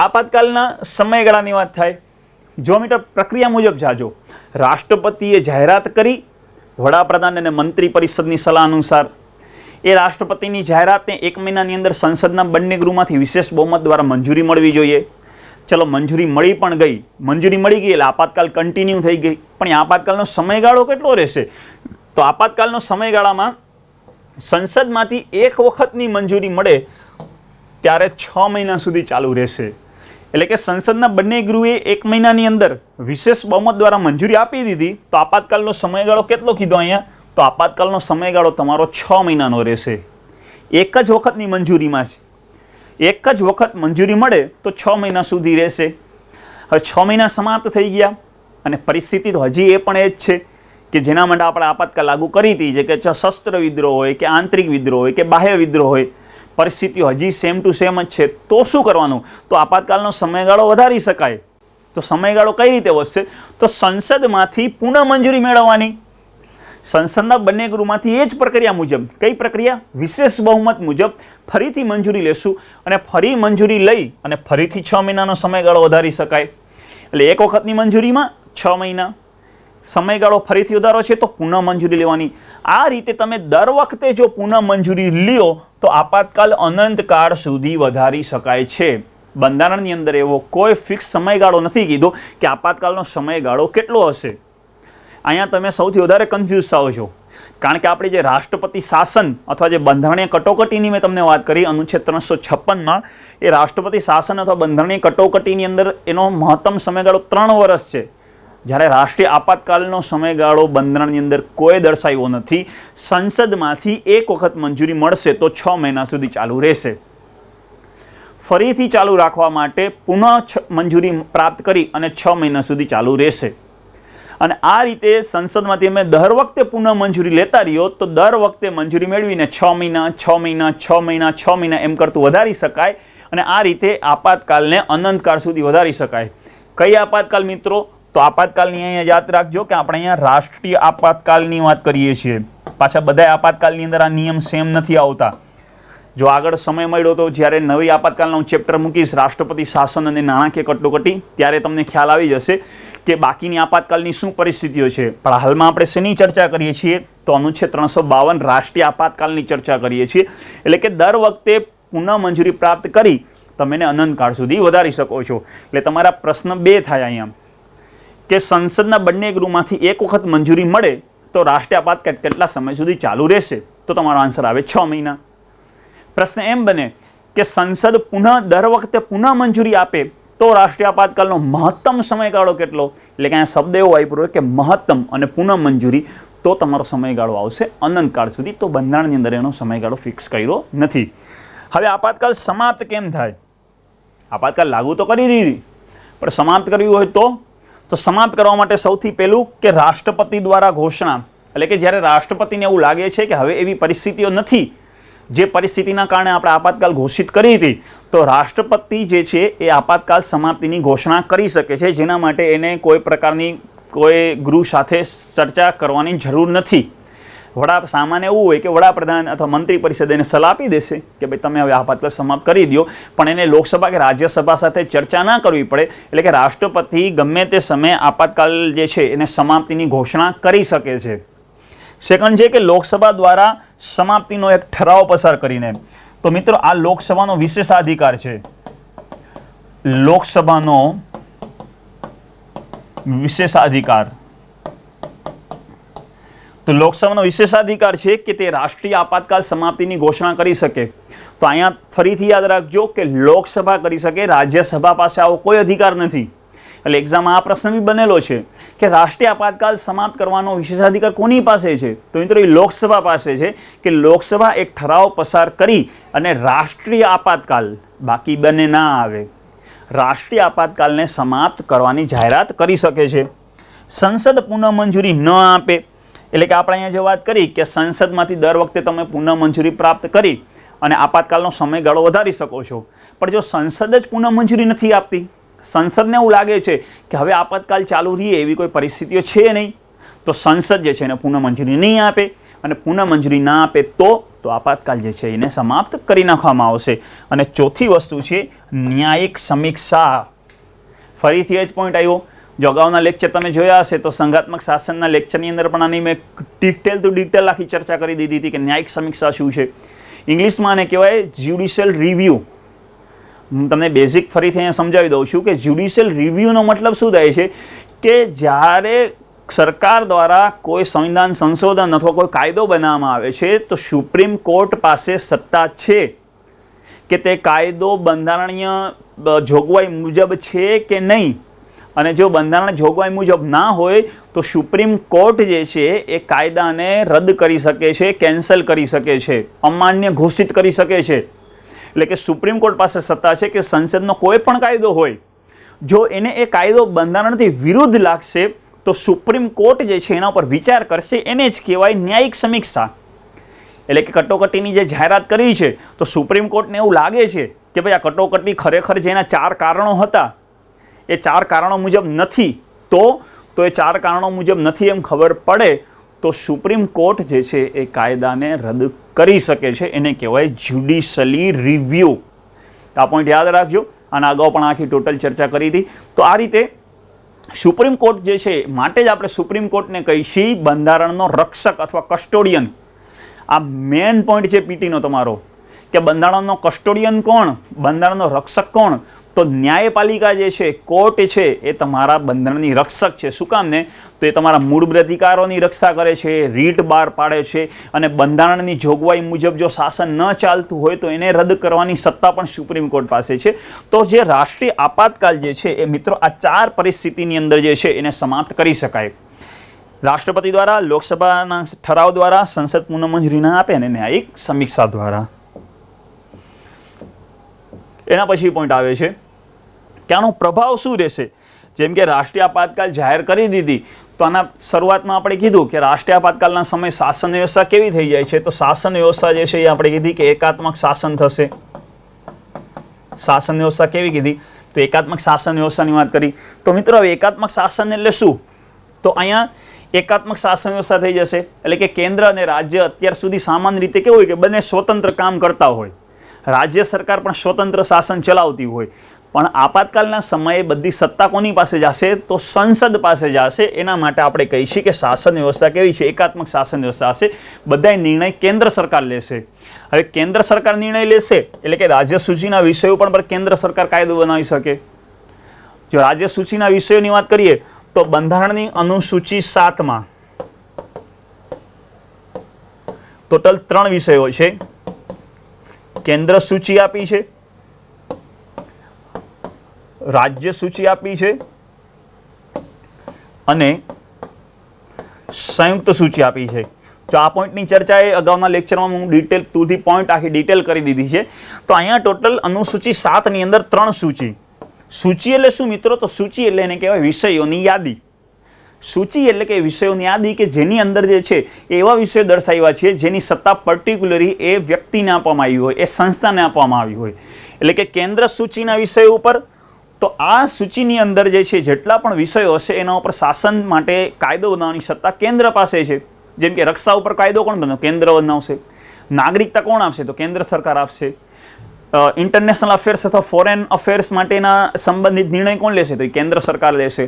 આપાતકાલના સમયગાળાની વાત થાય. જો મીટર પ્રક્રિયા મુજબ જાજો. રાષ્ટ્રપતિએ જાહેરાત કરી, વડાપ્રધાન અને મંત્રી પરિષદની સલાહ અનુસાર એ રાષ્ટ્રપતિની જાહેરાતને 1 મહિનાની અંદર સંસદના બંને ગૃહમાંથી વિશેષ બહુમત દ્વારા મંજૂરી મળવી જોઈએ. ચલો મંજૂરી મળી પણ ગઈ. મંજૂરી મળી ગઈ એટલે આપાતકાલ કન્ટિન્યુ થઈ ગઈ. પણ એ આપાતકાલનો સમયગાળો કેટલો રહેશે? તો આપાતકાલનો સમયગાળામાં સંસદમાંથી એક વખતની મંજૂરી મળે ત્યારે 6 મહિના સુધી ચાલુ રહેશે. એટલે કે સંસદના બંને ગૃહે 1 મહિનાની અંદર વિશેષ બહુમત દ્વારા મંજૂરી આપી દીધી. તો આપાતકાલનો સમયગાળો કેટલો કીધો અહીંયા? તો આપાતકાલનો સમયગાળો તમારો 6 મહિનાનો રહેશે. એક જ વખતની મંજૂરીમાં જ એક જ વખત મંજૂરી મળે તો 6 મહિના સુધી રહેશે. હવે 6 મહિના સમાપ્ત થઈ ગયા અને પરિસ્થિતિ તો હજી એ પણ એ જ છે કે જેના માટે આપણે આપાતકાલ લાગુ કરી હતી, જે કે સશસ્ત્ર વિદ્રોહ હોય કે આંતરિક વિદ્રોહ હોય કે બાહ્ય વિદ્રોહ હોય, પરિસ્થિતિઓ હજી સેમ ટુ સેમ જ છે. તો શું કરવાનું? તો આપાતકાલનો સમયગાળો વધારી શકાય. તો સમયગાળો કઈ રીતે વધશે? તો સંસદમાંથી પુનઃ મંજૂરી મેળવવાની. સંસદના બંને ગૃહમાંથી એ જ પ્રક્રિયા મુજબ. કઈ પ્રક્રિયા? વિશેષ બહુમત મુજબ ફરીથી મંજૂરી લેશું અને ફરી મંજૂરી લઈ અને ફરીથી 6 મહિનાનો સમયગાળો વધારી શકાય. એટલે એક વખતની મંજૂરીમાં 6 મહિના, સમયગાળો ફરીથી વધારો છે તો પુનઃ મંજૂરી લેવાની. આ રીતે તમે દર વખતે જો પુનઃ મંજૂરી લ્યો તો આપાતકાલ અનંતકાળ સુધી વધારી શકાય છે. બંધારણની અંદર એવો કોઈ ફિક્સ સમયગાળો નથી કીધો કે આપાતકાલનો સમયગાળો કેટલો હશે. અહીંયા તમે સૌથી વધારે કન્ફ્યુઝ થાઓ છો, કારણ કે આપણે જે રાષ્ટ્રપતિ શાસન અથવા જે બંધારણીય કટોકટીની મેં તમને વાત કરી અનુચ્છેદ 356માં, એ રાષ્ટ્રપતિ શાસન અથવા બંધારણીય કટોકટીની અંદર એનો મહત્તમ સમયગાળો 3 વર્ષ છે. જ્યારે રાષ્ટ્રીય આપાતકાલનો સમયગાળો બંધારણની અંદર કોઈ દર્શાવ્યો નથી. સંસદમાંથી એક વખત મંજૂરી મળશે તો 6 મહિના સુધી ચાલુ રહેશે. ફરીથી ચાલુ રાખવા માટે પુનઃ મંજૂરી પ્રાપ્ત કરી અને 6 મહિના સુધી ચાલુ રહેશે. અને આ રીતે સંસદમાંથી અમે દર વખતે પુનઃ મંજૂરી લેતા રહ્યો તો દર વખતે મંજૂરી મેળવીને 6 મહિના 6 મહિના 6 મહિના 6 મહિના એમ કરતું વધારી શકાય. અને આ રીતે આપાતકાલને અનંતકાળ સુધી વધારી શકાય. કઈ આપાતકાલ મિત્રો? તો આપાતકાલની અહીંયા યાદ રાખજો કે આપણે અહીંયા રાષ્ટ્રીય આપાતકાલની વાત કરીએ છીએ. પાછા બધા આપાતકાલની અંદર આ નિયમ સેમ નથી આવતા. જો આગળ સમય મળ્યો તો જ્યારે નવી આપાતકાલનો ચેપ્ટર મૂકીશ રાષ્ટ્રપતિ શાસન અને નાણાકીય કટોકટી, ત્યારે તમને ખ્યાલ આવી જશે કે બાકીની આપાતકાલની શું પરિસ્થિતિઓ છે. પણ હાલમાં આપણે શેની ચર્ચા કરીએ છીએ? તો અનુચ્છેદ 352 રાષ્ટ્રીય આપાતકાલની ચર્ચા કરીએ છીએ. એટલે કે દર વખતે પુનઃ મંજૂરી પ્રાપ્ત કરી તમે એને અનંતકાળ સુધી વધારી શકો છો. એટલે તમારા પ્રશ્ન 2 થાય અહીંયા કે સંસદના બંને ગૃહમાંથી એક વખત મંજૂરી મળે તો રાષ્ટ્રીય આપાતકાલ કેટલા સમય સુધી ચાલુ રહેશે? તો તમારો આન્સર આવે 6 મહિના. પ્રશ્ન એમ બને કે સંસદ દર વખતે પુનઃ મંજૂરી આપે તો રાષ્ટ્રીય આપાતકાલનો મહત્તમ સમયગાળો કેટલો? એટલે કે અહીંયા શબ્દ એવો વાપર્યો કે મહત્તમ અને પુનઃ મંજૂરી, તો તમારો સમયગાળો આવશે અનંતકાળ સુધી. તો બંધારણની અંદર એનો સમયગાળો ફિક્સ કર્યો નથી. હવે આપાતકાલ સમાપ્ત કેમ થાય? આપાતકાલ લાગુ તો કરી દીધી, પણ સમાપ્ત કરવી હોય તો સમાપ્ત કરવા માટે સૌથી પહેલું કે રાષ્ટ્રપતિ દ્વારા ઘોષણા. એટલે કે જ્યારે રાષ્ટ્રપતિને એવું લાગે છે કે હવે એવી પરિસ્થિતિઓ નથી જે પરિસ્થિતિના કારણે આપણે આપાતકાલ ઘોષિત કરી હતી, તો રાષ્ટ્રપતિ જે છે એ આપાતકાલ સમાપ્તિની ઘોષણા કરી શકે છે. જેના માટે એને કોઈ પ્રકારની કોઈ ગૃહ સાથે ચર્ચા કરવાની જરૂર નથી. સામાન્ય એવું હોય કે વડાપ્રધાન અથવા મંત્રી પરિષદ એને સલાહ આપી દેશે કે ભાઈ તમે હવે આપાતકાલ સમાપ્ત કરી દો, પણ એને લોકસભા કે રાજ્યસભા સાથે ચર્ચા ના કરવી પડે. એટલે કે રાષ્ટ્રપતિ ગમે તે સમયે આપાતકાલ જે છે એને સમાપ્તિની ઘોષણા કરી શકે છે. સેકન્ડ છે કે લોકસભા દ્વારા સમાપ્તિનો એક ઠરાવ પસાર કરીને. તો મિત્રો આ લોકસભાનો વિશેષાધિકાર છે. લોકસભાનો વિશેષાધિકાર. તો લોકસભાનો વિશેષાધિકાર છે કે તે રાષ્ટ્રીય આપાતકાલ સમાપ્તિની ઘોષણા કરી શકે. તો અહીંયા ફરીથી યાદ રાખજો કે લોકસભા કરી શકે, રાજ્યસભા પાસે આવો કોઈ અધિકાર નથી. એટલે એક્ઝામમાં આ પ્રશ્ન બી બનેલો છે કે રાષ્ટ્રીય આપાતકાલ સમાપ્ત કરવાનો વિશેષાધિકાર કોની પાસે છે? તો મિત્રો એ લોકસભા પાસે છે કે લોકસભા એક ઠરાવ પસાર કરી અને રાષ્ટ્રીય આપાતકાલ, બાકી બંને ના આવે, રાષ્ટ્રીય આપાતકાલને સમાપ્ત કરવાની જાહેરાત કરી શકે છે. સંસદ પુનઃ મંજૂરી ન આપે એટલે કે આપણે અહીંયા જે વાત કરી કે સંસદમાંથી દર વખતે તમે પુનઃ મંજૂરી પ્રાપ્ત કરી અને આપાતકાલનો સમયગાળો વધારી શકો છો, પણ જો સંસદ જ પુનઃ મંજૂરી નથી આપતી, સંસદને એવું લાગે છે કે હવે આપાતકાલ ચાલુ રહીએ એવી કોઈ પરિસ્થિતિઓ છે નહીં, તો સંસદ જે છે એને પુનઃ મંજૂરી નહીં આપે અને પુનઃ મંજૂરી ના આપે તો આપાતકાલ જે છે એને સમાપ્ત કરી નાખવામાં આવશે. અને ચોથી વસ્તુ છે ન્યાયિક સમીક્ષા. ફરીથી એ જ પોઈન્ટ આવ્યો. જો અગાઉના લેક્ચર તમે જોયા હશે તો સંઘાત્મક શાસનના લેક્ચરની અંદર પણ આની મેં ડિટેલ ટુ ડિટેલ આખી ચર્ચા કરી દીધી હતી કે ન્યાયિક સમીક્ષા શું છે. ઇંગ્લિશમાં આને કહેવાય જ્યુડિશિયલ રિવ્યૂ. હું તમને બેઝિક ફરીથી અહીંયા સમજાવી દઉં છું કે જ્યુડિશિયલ રિવ્યૂનો મતલબ શું થાય છે કે જ્યારે સરકાર દ્વારા કોઈ સંવિધાન સંશોધન અથવા કોઈ કાયદો બનાવવામાં આવે છે તો સુપ્રીમ કોર્ટ પાસે સત્તા છે કે તે કાયદો બંધારણીય જોગવાઈ મુજબ છે કે નહીં, અને જો બંધારણ જોગવાઈ મુજબ ના હોય તો સુપ્રીમ કોર્ટ જે છે એ કાયદાને રદ કરી શકે છે, કેન્સલ કરી શકે છે, અમાન્ય ઘોષિત કરી શકે છે. એટલે કે સુપ્રીમ કોર્ટ પાસે સત્તા છે કે સંસદનો કોઈ પણ કાયદો હોય, જો એને એ કાયદો બંધારણથી વિરુદ્ધ લાગશે તો સુપ્રીમ કોર્ટ જે છે એના ઉપર વિચાર કરશે. એને જ કહેવાય ન્યાયિક સમીક્ષા. એટલે કે કટોકટીની જે જાહેરાત કરી છે તો સુપ્રીમ કોર્ટને એવું લાગે છે કે ભાઈ આ કટોકટી ખરેખર જેના 4 કારણો હતા એ 4 કારણો મુજબ નથી, તો એ 4 કારણો મુજબ નથી એમ ખબર પડે તો સુપ્રીમ કોર્ટ જે છે એ કાયદાને રદ કરી શકે છે. એને કહેવાય જ્યુડિશિયલી રિવ્યૂ. આ પોઈન્ટ યાદ રાખજો. આના અગાઉ પણ આખી ટોટલ ચર્ચા કરી હતી. તો આ રીતે સુપ્રીમ કોર્ટ જે છે માટે જ આપણે સુપ્રીમ કોર્ટને કહીશી બંધારણનો રક્ષક અથવા કસ્ટોડિયન. આ મેઇન પોઈન્ટ છે પીટીનો તમારો કે બંધારણનો કસ્ટોડિયન કોણ, બંધારણનો રક્ષક કોણ? તો ન્યાયપાલિકા જે છે, કોર્ટ છે એ તમારા બંધારણની રક્ષક છે. શું કામ ને? તો એ તમારા મૂળભૂત અધિકારોની રક્ષા કરે છે, રીટ બહાર પાડે છે અને બંધારણની જોગવાઈ મુજબ જો શાસન ન ચાલતું હોય તો એને રદ કરવાની સત્તા પણ સુપ્રીમ કોર્ટ પાસે છે. તો જે રાષ્ટ્રીય આપાતકાલ જે છે એ મિત્રો આ 4 પરિસ્થિતિની અંદર જે છે એને સમાપ્ત કરી શકાય. રાષ્ટ્રપતિ દ્વારા, લોકસભાના ઠરાવ દ્વારા, સંસદ પુનઃ મંજૂરી ના આપે અને ન્યાયિક સમીક્ષા દ્વારા. એના પછી પોઈન્ટ આવે છે કે આનો પ્રભાવ શું રહેશે. જેમ કે રાષ્ટ્રીય આપાતકાલ જાહેર કરી દીધી તો આના શરૂઆતમાં આપણે કીધું કે રાષ્ટ્રીય આપાતકાલના સમયે શાસન વ્યવસ્થા કેવી થઈ જાય છે. તો શાસન વ્યવસ્થા જે છે એ આપણે કીધી કે એકાત્મક શાસન થશે. શાસન વ્યવસ્થા કેવી કીધી? તો એકાત્મક શાસન વ્યવસ્થાની વાત કરી. તો મિત્રો હવે એકાત્મક શાસન એટલે શું? તો અહીંયા એકાત્મક શાસન વ્યવસ્થા થઈ જશે. એટલે કે કેન્દ્ર અને રાજ્ય અત્યાર સુધી સામાન્ય રીતે કેવું હોય કે બંને સ્વતંત્ર કામ કરતા હોય, રાજ્ય સરકાર પણ સ્વતંત્ર શાસન ચલાવતી હોય, પણ આપાતકાલના સમયે બધી સત્તા કોની પાસે જશે? તો સંસદ પાસે જશે. એના માટે આપણે કહીશું કે શાસન વ્યવસ્થા કેવી છે? એકાત્મક શાસન વ્યવસ્થા હશે. બધા નિર્ણય કેન્દ્ર સરકાર લેશે. હવે કેન્દ્ર સરકાર નિર્ણય લેશે એટલે કે રાજ્ય સૂચિના વિષયો પર કેન્દ્ર સરકાર કાયદો બનાવી શકે. જો રાજ્ય સૂચિના વિષયોની વાત કરીએ તો બંધારણની અનુસૂચિ 7માં ટોટલ 3 વિષયો છે. કેન્દ્ર સૂચિ આપી છે, રાજ્ય સૂચિ આપી છે અને સંયુક્ત સૂચિ આપી છે. તો આ પોઈન્ટની ચર્ચા એ અગાઉના લેક્ચરમાં હું ડિટેલ ટુ ધી પોઈન્ટ આખી ડિટેલ કરી દીધી છે. તો અહીંયા ટોટલ અનુસૂચિ 7ની અંદર 3 સૂચિ. સૂચિ એટલે શું મિત્રો? તો સૂચિ એટલે એને કહેવાય વિષયોની યાદી. સૂચિ એટલે કે વિષયોની યાદી કે જેની અંદર જે છે એવા વિષયો દર્શાવ્યા છે જેની સત્તા પર્ટિક્યુલરી એ વ્યક્તિને આપવામાં આવી હોય, એ સંસ્થાને આપવામાં આવી હોય. એટલે કે કેન્દ્ર સૂચિના વિષયો ઉપર, તો આ સૂચિની અંદર જે છે જેટલા પણ વિષયો હશે એના ઉપર શાસન માટે કાયદો બનાવવાની સત્તા કેન્દ્ર પાસે છે. જેમ કે રક્ષા ઉપર કાયદો કોણ બનાવે? કેન્દ્ર બનાવશે. નાગરિકતા કોણ આપશે? તો કેન્દ્ર સરકાર આપશે. ઇન્ટરનેશનલ અફેર્સ અથવા ફોરેન અફેર્સ માટેના સંબંધિત નિર્ણય કોણ લેશે? તો એ કેન્દ્ર સરકાર લેશે.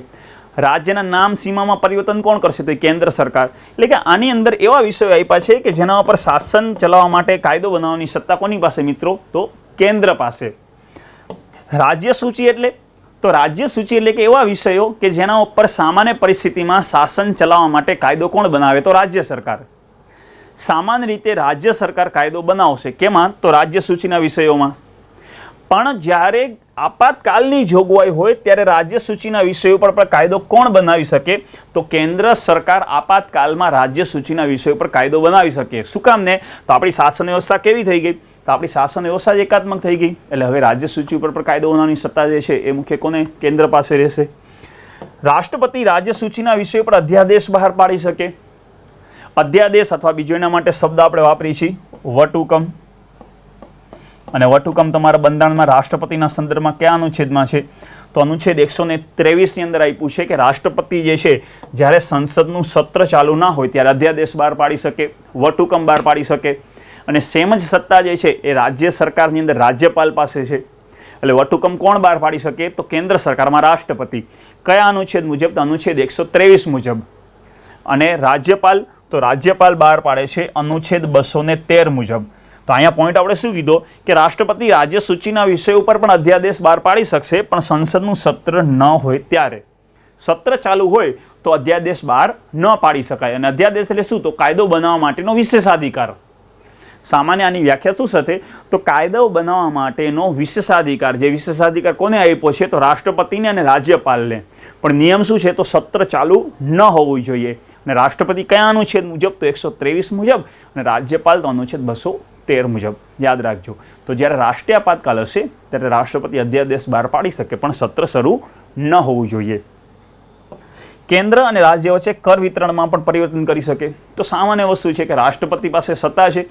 રાજ્યના નામ સીમામાં પરિવર્તન કોણ કરશે? તો એ કેન્દ્ર સરકાર. એટલે કે આની અંદર એવા વિષયો આપ્યા છે કે જેના ઉપર શાસન ચલાવવા માટે કાયદો બનાવવાની સત્તા કોની પાસે મિત્રો? તો કેન્દ્ર પાસે. રાજ્ય સૂચિ એટલે? તો રાજ્ય સૂચિ એટલે કે એવા વિષયો કે જેના ઉપર સામાન્ય પરિસ્થિતિમાં શાસન ચલાવવા માટે કાયદો કોણ બનાવે? તો રાજ્ય સરકાર. સામાન્ય રીતે રાજ્ય સરકાર કાયદો બનાવશે. કેમાં? તો રાજ્ય સૂચિના વિષયોમાં. પણ જ્યારે આપાતકાલની જોગવાઈ હોય ત્યારે રાજ્ય સૂચિના વિષય ઉપર પણ કાયદો કોણ બનાવી શકે? તો કેન્દ્ર સરકાર આપાતકાલમાં રાજ્ય સૂચિના વિષય ઉપર કાયદો બનાવી શકે. શું કામ ને? તો આપણી શાસન વ્યવસ્થા કેવી થઈ ગઈ? તો આપણી શાસન વ્યવસ્થા જ એકાત્મક થઈ ગઈ. એટલે હવે રાજ્ય સૂચિ ઉપર પણ કાયદો બનાવવાની સત્તા જે છે એ મુખ્ય કોને? કેન્દ્ર પાસે રહેશે. રાષ્ટ્રપતિ રાજ્ય સૂચિના વિષય પર અધ્યાદેશ બહાર પાડી શકે. અધ્યાદેશ અથવા બીજો એના માટે શબ્દ આપણે વાપરીએ છીએ વટહુકમ. અને વટહુકમ તમારા બંધારણમાં રાષ્ટ્રપતિના સંદર્ભમાં કયા અનુચ્છેદમાં છે? તો અનુચ્છેદ 123 ની અંદર આપ્યું છે કે રાષ્ટ્રપતિ જે છે જ્યારે સંસદનું સત્ર ચાલુ ના હોય ત્યારે અધ્યાદેશ બહાર પાડી શકે, વટહુકમ બહાર પાડી શકે. અને સેમ જ સત્તા જે છે એ રાજ્ય સરકારની અંદર રાજ્યપાલ પાસે છે. એટલે વટહુકમ કોણ બહાર પાડી શકે? તો કેન્દ્ર સરકારમાં રાષ્ટ્રપતિ. કયા અનુચ્છેદ મુજબ? તો અનુચ્છેદ 123 મુજબ. અને રાજ્યપાલ? તો રાજ્યપાલ બહાર પાડે છે અનુચ્છેદ 213 મુજબ. તો અહીંયા પોઈન્ટ આપણે શું કીધો કે રાષ્ટ્રપતિ રાજ્ય સૂચિના વિષય ઉપર પણ અધ્યાદેશ બહાર પાડી શકશે, પણ સંસદનું સત્ર ન હોય ત્યારે. સત્ર ચાલુ હોય તો અધ્યાદેશ બહાર ન પાડી શકાય. અને અધ્યાદેશ એટલે શું? તો કાયદો બનાવવા માટેનો વિશેષાધિકાર. સામાન્ય આની વ્યાખ્યા શું થશે? તો કાયદો બનાવવા માટેનો વિશેષાધિકાર. જે વિશેષાધિકાર કોને આપ્યો છે? તો રાષ્ટ્રપતિને અને રાજ્યપાલને. પણ નિયમ શું છે? તો સત્ર ચાલુ ન હોવું જોઈએ. અને રાષ્ટ્રપતિ કયા અનુચ્છેદ મુજબ? તો 123 મુજબ. અને રાજ્યપાલ તો અનુચ્છેદ 213 મુજબ. યાદ રાખજો. તો જ્યારે રાષ્ટ્રીય આપાતકાલ હશે ત્યારે રાષ્ટ્રપતિ અધ્યાદેશ બહાર પાડી શકે, પણ સત્ર શરૂ ન હોવું જોઈએ. કેન્દ્ર અને રાજ્ય વચ્ચે કર વિતરણમાં પણ પરિવર્તન કરી શકે. તો સામાન્ય વસ્તુ છે કે રાષ્ટ્રપતિ પાસે સત્તા છે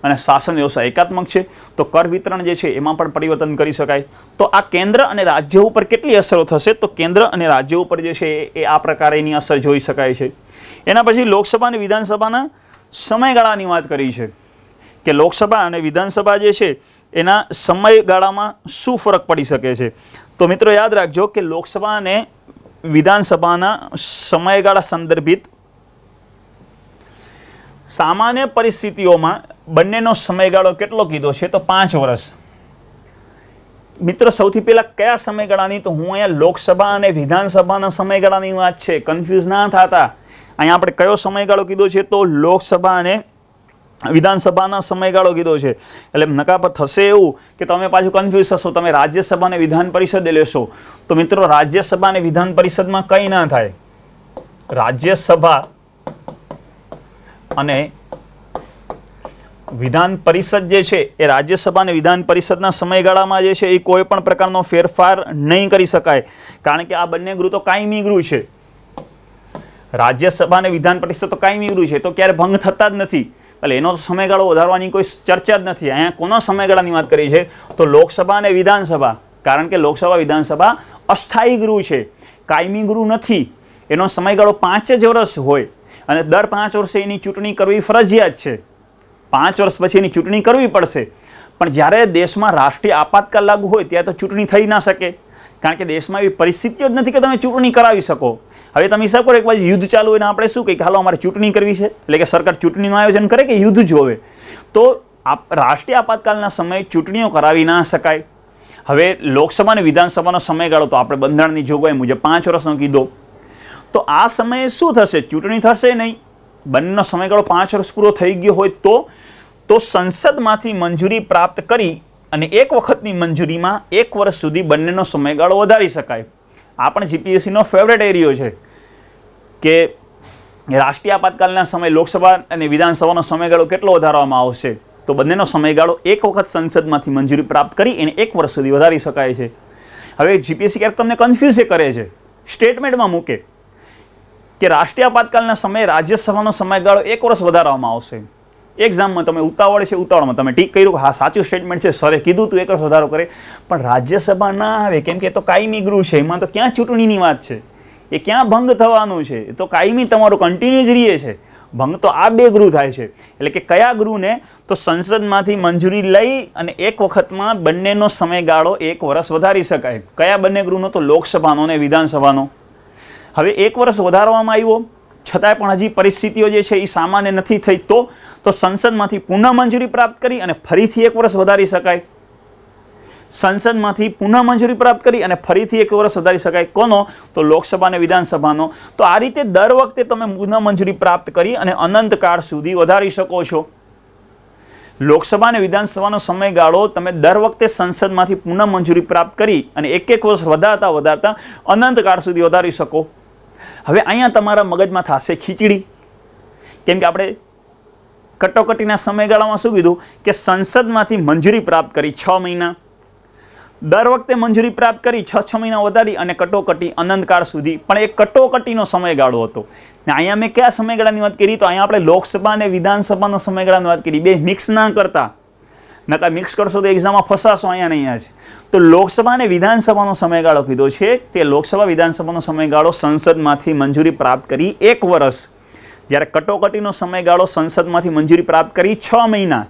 અને શાસન વ્યવસ્થા એકાત્મક છે, તો કર વિતરણ જે છે એમાં પણ પરિવર્તન કરી શકાય. તો આ કેન્દ્ર અને રાજ્ય ઉપર કેટલી અસરો થશે? તો કેન્દ્ર અને રાજ્ય ઉપર જે છે એ આ પ્રકારે એની અસર જોઈ શકાય છે. એના પછી લોકસભા અને વિધાનસભાના સમયગાળાની વાત કરી છે કે લોકસભા અને વિધાનસભા જે છે એના સમયગાળામાં શું ફરક પડી શકે છે. તો મિત્રો યાદ રાખજો કે લોકસભા અને વિધાનસભાના સમયગાળા સંદર્ભિત સામાન્ય પરિસ્થિતિઓમાં બંનેનો સમયગાળો કેટલો કીધો છે? તો 5 વર્ષ. મિત્રો સૌથી પહેલાં કયા સમયગાળાની? તો હું અહીંયા લોકસભા અને વિધાનસભાના સમયગાળાની વાત છે, કન્ફ્યુઝ ના થતા. અહીંયા આપણે કયો સમયગાળો કીધો છે? તો લોકસભા અને વિધાનસભાના સમયગાળો કીધો છે. એટલે નકાપર થશે એવું કે તમે પાછું કન્ફ્યુઝ થશો, તમે રાજ્યસભા અને વિધાન પરિષદે લેશો. તો મિત્રો રાજ્યસભા અને વિધાન પરિષદમાં કંઈ ના થાય. રાજ્યસભા અને વિધાન પરિષદ જે છે એ રાજ્યસભા અને વિધાન પરિષદના સમયગાળામાં જે છે એ કોઈ પણ પ્રકારનો ફેરફાર નહીં કરી શકાય, કારણ કે આ બંને ગૃહ તો કાયમી ગૃહ છે. રાજ્યસભા અને વિધાન પરિષદ તો કાયમી ગૃહ છે, તો ક્યારે ભંગ થતા જ નથી. એટલે એનો સમયગાળો વધારવાની કોઈ ચર્ચા જ નથી. અહીંયા કોના સમયગાળાની વાત કરી છે? તો લોકસભા અને વિધાનસભા. કારણ કે લોકસભા વિધાનસભા અસ્થાયી ગૃહ છે, કાયમી ગૃહ નથી. એનો સમયગાળો 5 જ વર્ષ હોય અને દર 5 વર્ષે એની ચૂંટણી કરવી ફરજિયાત છે. 5 વર્ષ પછી એની ચૂંટણી કરવી પડશે. પણ જ્યારે દેશમાં રાષ્ટ્રીય આપાતકાલ લાગુ હોય ત્યારે તો ચૂંટણી થઈ ના શકે, કારણ કે દેશમાં એવી પરિસ્થિતિઓ જ નથી કે તમે ચૂંટણી કરાવી શકો. હવે તમે હિસાબ કરો, એક બાજુ યુદ્ધ ચાલુ હોય ને આપણે શું કહીએ કે હાલો અમારે ચૂંટણી કરવી છે, એટલે કે સરકાર ચૂંટણીનું આયોજન કરે કે યુદ્ધ જોવે. તો રાષ્ટ્રીય આપાતકાલના સમયે ચૂંટણીઓ કરાવી ના શકાય. હવે લોકસભા અને વિધાનસભાનો સમયગાળો તો આપણે બંધારણની જોગવાઈ મુજબ 5 વર્ષનો કીધો. તો આ સમયે શું થશે? ચૂંટણી થશે નહીં. બંનેનો સમયગાળો 5 વર્ષ પૂરો થઈ ગયો હોય તો સંસદમાંથી મંજૂરી પ્રાપ્ત કરી અને એક વખતની મંજૂરીમાં 1 વર્ષ સુધી બંનેનો સમયગાળો વધારી શકાય. આ પણ જીપીએસસીનો ફેવરેટ એરિયો છે કે રાષ્ટ્રીય આપાતકાલના સમય લોકસભા અને વિધાનસભાનો સમયગાળો કેટલો વધારવામાં આવશે? તો બંનેનો સમયગાળો એક વખત સંસદમાંથી મંજૂરી પ્રાપ્ત કરી એને 1 વર્ષ સુધી વધારી શકાય છે. હવે જીપીએસસી ક્યારેક તમને કન્ફ્યુઝ કરે છે, સ્ટેટમેન્ટમાં મૂકે કે રાષ્ટ્રીય આપાતકાલના સમયે રાજ્યસભાનો સમયગાળો 1 વર્ષ વધારવામાં આવશે. એક્ઝામમાં તમે ઉતાવળ છે, ઉતાવળમાં તમે ઠીક કર્યું, હા સાચું સ્ટેટમેન્ટ છે, સરે કીધું તું 1 વર્ષ વધારો કરે, પણ રાજ્યસભા ના આવે કેમ કે એ તો કાયમી ગૃહ છે. એમાં તો ક્યાં ચૂંટણીની વાત છે? એ ક્યાં ભંગ થવાનું છે? એ તો કાયમી તમારું કન્ટિન્યુ જ રહીએ છે. ભંગ તો આ 2 ગૃહ થાય છે. એટલે કે કયા ગૃહને? તો સંસદમાંથી મંજૂરી લઈ અને 1 વખતમાં બંનેનો સમયગાળો 1 વર્ષ વધારી શકાય. કયા બંને ગૃહનો? તો લોકસભાનો અને વિધાનસભાનો. હવે 1 વર્ષ વધારવામાં આવ્યો છતાંય પણ હજી પરિસ્થિતિઓ જે છે એ સામાન્ય નથી થઈ, તો સંસદમાંથી પુનઃ મંજૂરી પ્રાપ્ત કરી અને ફરીથી 1 વર્ષ વધારી શકાય. સંસદમાંથી પુનઃ મંજૂરી પ્રાપ્ત કરી અને ફરીથી 1 વર્ષ વધારી શકાય. કોનો? તો લોકસભા અને વિધાનસભાનો. તો આ રીતે દર વખતે તમે પુનઃ મંજૂરી પ્રાપ્ત કરી અને અનંતકાળ સુધી વધારી શકો છો. લોકસભા અને વિધાનસભાનો સમયગાળો તમે દર વખતે સંસદમાંથી પુનઃ મંજૂરી પ્રાપ્ત કરી અને એક વર્ષ વધારતા અનંતકાળ સુધી વધારી શકો. હવે અહીંયા તમારા મગજમાં થશે ખીચડી, કેમ કે આપણે કટોકટીના સમયગાળામાં શું કીધું કે સંસદમાંથી મંજૂરી પ્રાપ્ત કરી 6 મહિના, દર વખતે મંજૂરી પ્રાપ્ત કરી 6 મહિના વધારી અને કટોકટી અનંતકાળ સુધી, પણ એ કટોકટીનો સમયગાળો હતો. ને અહીંયા મેં કયા સમયગાળાની વાત કરી? તો અહીંયા આપણે લોકસભા અને વિધાનસભાનો સમયગાળાની વાત કરી. બે મિક્સ ના કરતા, નકર મિક્સ કરશો તો એક્ઝામમાં ફસાશો. અહીંયા છે તો લોકસભા અને વિધાનસભાનો સમયગાળો કીધો છે. તે લોકસભા વિધાનસભાનો સમયગાળો સંસદમાંથી મંજૂરી પ્રાપ્ત કરી 1 વર્ષ, જ્યારે કટોકટીનો સમયગાળો સંસદમાંથી મંજૂરી પ્રાપ્ત કરી 6 મહિના.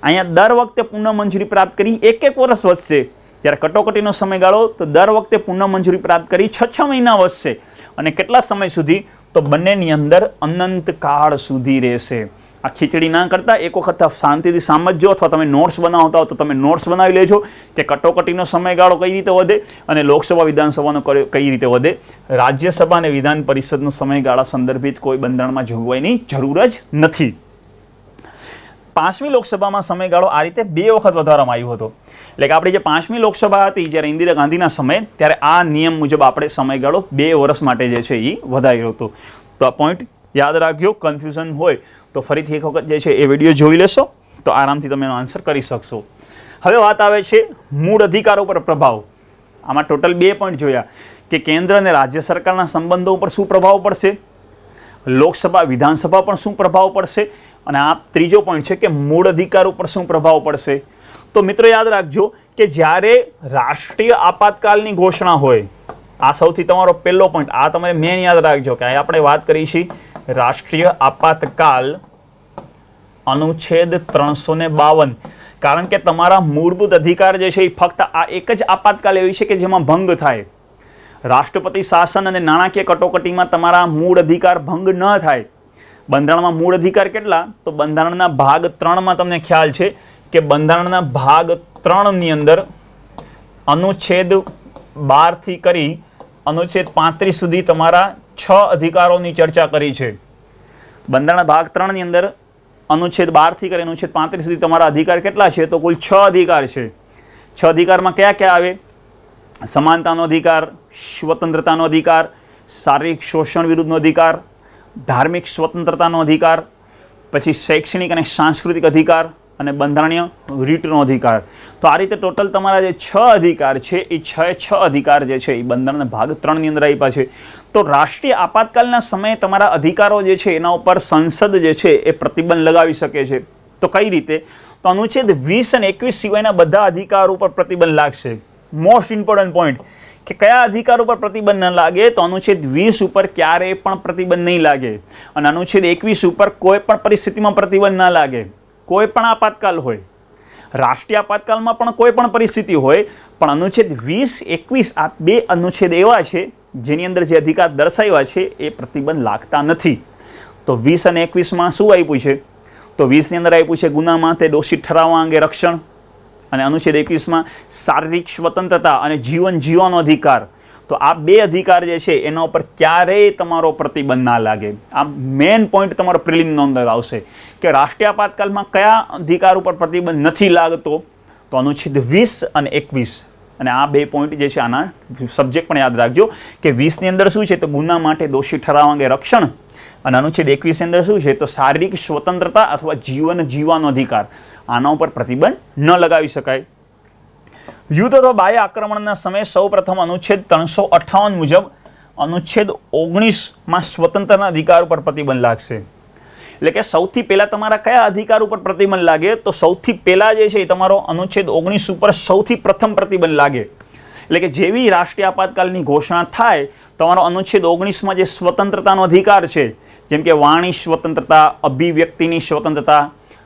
અહીંયા દર વખતે પુનઃ મંજૂરી પ્રાપ્ત કરી 1 વર્ષ વધશે, જ્યારે કટોકટીનો સમયગાળો તો દર વખતે પુનઃ મંજૂરી પ્રાપ્ત કરી 6 મહિના વધશે. અને કેટલા સમય સુધી? તો બંનેની અંદર અનંતકાળ સુધી રહેશે. આ ખીચડી ના કરતા એક વખત શાંતિથી સમજજો, અથવા તમે નોટ્સ બનાવતા હો તો તમે નોટ્સ બનાવી લેજો કે કટોકટીનો સમયગાળો કઈ રીતે વધે અને લોકસભા વિધાનસભાનો કઈ રીતે વધે. રાજ્યસભા અને વિધાન પરિષદનો સમયગાળા સંદર્ભિત કોઈ બંધારણમાં જોગવાઈની જરૂર જ નથી. 5મી લોકસભામાં સમયગાળો આ રીતે 2 વખત વધારવામાં આવ્યો હતો. એટલે કે આપણી જે 5મી લોકસભા હતી જ્યારે ઇન્દિરા ગાંધીના સમયે, ત્યારે આ નિયમ મુજબ આપણે સમયગાળો 2 વર્ષ માટે જે છે એ વધાર્યો હતો. તો આ પોઈન્ટ યાદ રાખજો. કન્ફ્યુઝન હોય તો ફરીથી એક વખત જે છે એ વિડીયો જોઈ લેશો તો આરામથી તમે એનો આન્સર કરી શકશો. હવે વાત આવે છે મૂળ અધિકારો પર પ્રભાવ. આમાં ટોટલ 2 પોઈન્ટ જોયા કે કેન્દ્ર અને રાજ્ય સરકારના સંબંધો ઉપર શું પ્રભાવ પડશે, લોકસભા વિધાનસભા પર શું પ્રભાવ પડશે, અને આ ત્રીજો પોઈન્ટ છે કે મૂળ અધિકાર ઉપર શું પ્રભાવ પડશે. તો મિત્રો યાદ રાખજો કે જ્યારે રાષ્ટ્રીય આપાતકાલની ઘોષણા હોય, આ સૌથી તમારો પહેલો પોઈન્ટ, આ તમે મેન યાદ રાખજો કે આપણે વાત કરી છે રાષ્ટ્રીય આપાતકાલ અનુચ્છેદ 352. કારણ કે તમારા મૂળભૂત અધિકાર જે છે એ ફક્ત આ એક જ આપાતકાલ એવી છે કે જેમાં ભંગ થાય. રાષ્ટ્રપતિ શાસન અને નાણાકીય કટોકટીમાં તમારા મૂળ અધિકાર ભંગ ન થાય. બંધારણમાં મૂળ અધિકાર કેટલા? તો બંધારણના ભાગ 3માં તમને ખ્યાલ છે કે બંધારણના ભાગ 3ની અંદર અનુચ્છેદ 12 થી કરી અનુચ્છેદ 35 સુધી તમારા 6 અધિકારોની ચર્ચા કરી છે. બંધારણના ભાગ 3ની અંદર અનુચ્છેદ 12 થી કરી અનુચ્છેદ 35 સુધી તમારા અધિકાર કેટલા છે? તો કુલ 6 અધિકાર છે. 6 અધિકારમાં કયા કયા આવે? સમાનતાનો અધિકાર, સ્વતંત્રતાનો અધિકાર, શારીરિક શોષણ વિરુદ્ધનો અધિકાર, ધાર્મિક સ્વતંત્રતાનો અધિકાર, પછી શૈક્ષણિક અને સાંસ્કૃતિક અધિકાર અને બંધારણીય રીટનો અધિકાર. તો આ રીતે ટોટલ તમારા જે 6 અધિકાર છે એ 6 અધિકાર જે છે એ બંધારણના ભાગ 3ની અંદર આપ્યા છે. તો રાષ્ટ્રીય આપાતકાલના સમયે તમારા અધિકારો જે છે એના ઉપર સંસદ જે છે એ પ્રતિબંધ લગાવી શકે છે. તો કઈ રીતે? તો અનુચ્છેદ 20 અને 21 સિવાયના બધા અધિકારો ઉપર પ્રતિબંધ લાગશે. મોસ્ટ ઇમ્પોર્ટન્ટ પોઈન્ટ કે કયા અધિકાર ઉપર પ્રતિબંધ ન લાગે? તો અનુચ્છેદ 20 ઉપર ક્યારેય પણ પ્રતિબંધ નહીં લાગે, અને અનુચ્છેદ 21 ઉપર કોઈ પણ પરિસ્થિતિમાં પ્રતિબંધ ના લાગે. કોઈ પણ આપાતકાલ હોય, રાષ્ટ્રીય આપાતકાલમાં પણ કોઈ પણ પરિસ્થિતિ હોય, પણ અનુચ્છેદ 20, 21 આ 2 અનુચ્છેદ એવા છે જેની અંદર જે અધિકાર દર્શાવ્યા છે એ પ્રતિબંધ લાગતા નથી. તો 20 અને 21માં શું આપ્યું છે? તો 20ની અંદર આપ્યું છે ગુનામાં તે દોષિત ઠરાવવા અંગે રક્ષણ, અને અનુચ્છેદ 21માં શારીરિક સ્વતંત્રતા અને જીવન જીવવાનો અધિકાર. તો આ 2 અધિકાર જે છે એના ઉપર ક્યારેય તમારો પ્રતિબંધ ના લાગે. આ મેઇન પોઈન્ટ તમારો પ્રિલિમનો અંદર આવશે કે રાષ્ટ્રીય આપાતકાલમાં કયા અધિકાર ઉપર પ્રતિબંધ નથી લાગતો? તો અનુચ્છેદ 20 અને 21. અને આ 2 પોઈન્ટ જે છે આના સબ્જેક્ટ પણ યાદ રાખજો કે 20ની અંદર શું છે? તો ગુના માટે દોષી ઠરાવવા અંગે રક્ષણ, અને અનુચ્છેદ 21ની અંદર શું છે? તો શારીરિક સ્વતંત્રતા અથવા જીવન જીવવાનો અધિકાર. આના ઉપર પ્રતિબંધ ન લગાવી શકાય. યુદ્ધ અથવા બાહ્ય આક્રમણના સમયે સૌપ્રથમ અનુચ્છેદ 358 મુજબ અનુચ્છેદ 19માં સ્વતંત્રના અધિકાર ઉપર પ્રતિબંધ લાગશે. એટલે કે સૌથી પહેલા તમારા કયા અધિકાર ઉપર પ્રતિબંધ લાગે? તો સૌથી પહેલા જે છે એ તમારો અનુચ્છેદ 19 ઉપર સૌથી પ્રથમ પ્રતિબંધ લાગે. એટલે કે જેવી રાષ્ટ્રીય આપાતકાલની ઘોષણા થાય, તમારો અનુચ્છેદ 19માં જે સ્વતંત્રતાનો અધિકાર છે, જેમ કે વાણી સ્વતંત્રતા, અભિવ્યક્તિની સ્વતંત્રતા,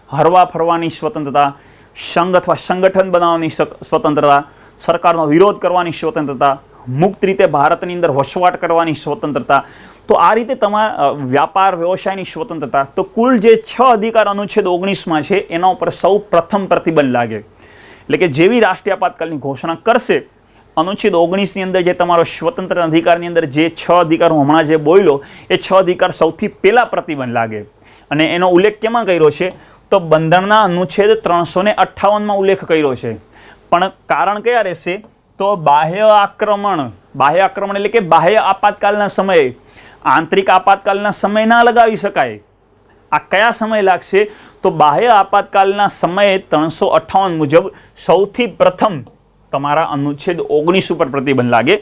હરવા ફરવાની સ્વતંત્રતા, સંઘ અથવા સંગઠન બનાવવાની સ્વતંત્રતા, સરકારનો વિરોધ કરવાની સ્વતંત્રતા, મુક્ત રીતે ભારતની અંદર વસવાટ કરવાની સ્વતંત્રતા, તો આ રીતે તમારા વ્યાપાર વ્યવસાયની સ્વતંત્રતા. તો કુલ જે 6 અધિકાર અનુચ્છેદ 19માં છે એના ઉપર સૌ પ્રથમ પ્રતિબંધ લાગે. એટલે કે જેવી રાષ્ટ્રીય આપાતકાલની ઘોષણા કરશે, અનુચ્છેદ 19ની અંદર જે તમારો સ્વતંત્ર અધિકારની અંદર જે 6 અધિકાર હું હમણાં જે બોલ્યો એ 6 અધિકાર સૌથી પહેલા પ્રતિબંધ લાગે. અને એનો ઉલ્લેખ કેમાં કર્યો છે? તો બંધારણના અનુચ્છેદ 358 માં ઉલ્લેખ કર્યો છે, પણ કારણ કયા રહેશે? તો બાહ્ય આક્રમણ એટલે કે બાહ્ય આપાતકાલના સમયે, આંતરિક આપાતકાલના સમય ના લગાવી શકાય. આ કયા સમય લાગશે? તો બાહ્ય આપાતકાલના સમયે 358 મુજબ સૌથી પ્રથમ તમારા અનુચ્છેદ 19 ઉપર પ્રતિબંધ લાગે.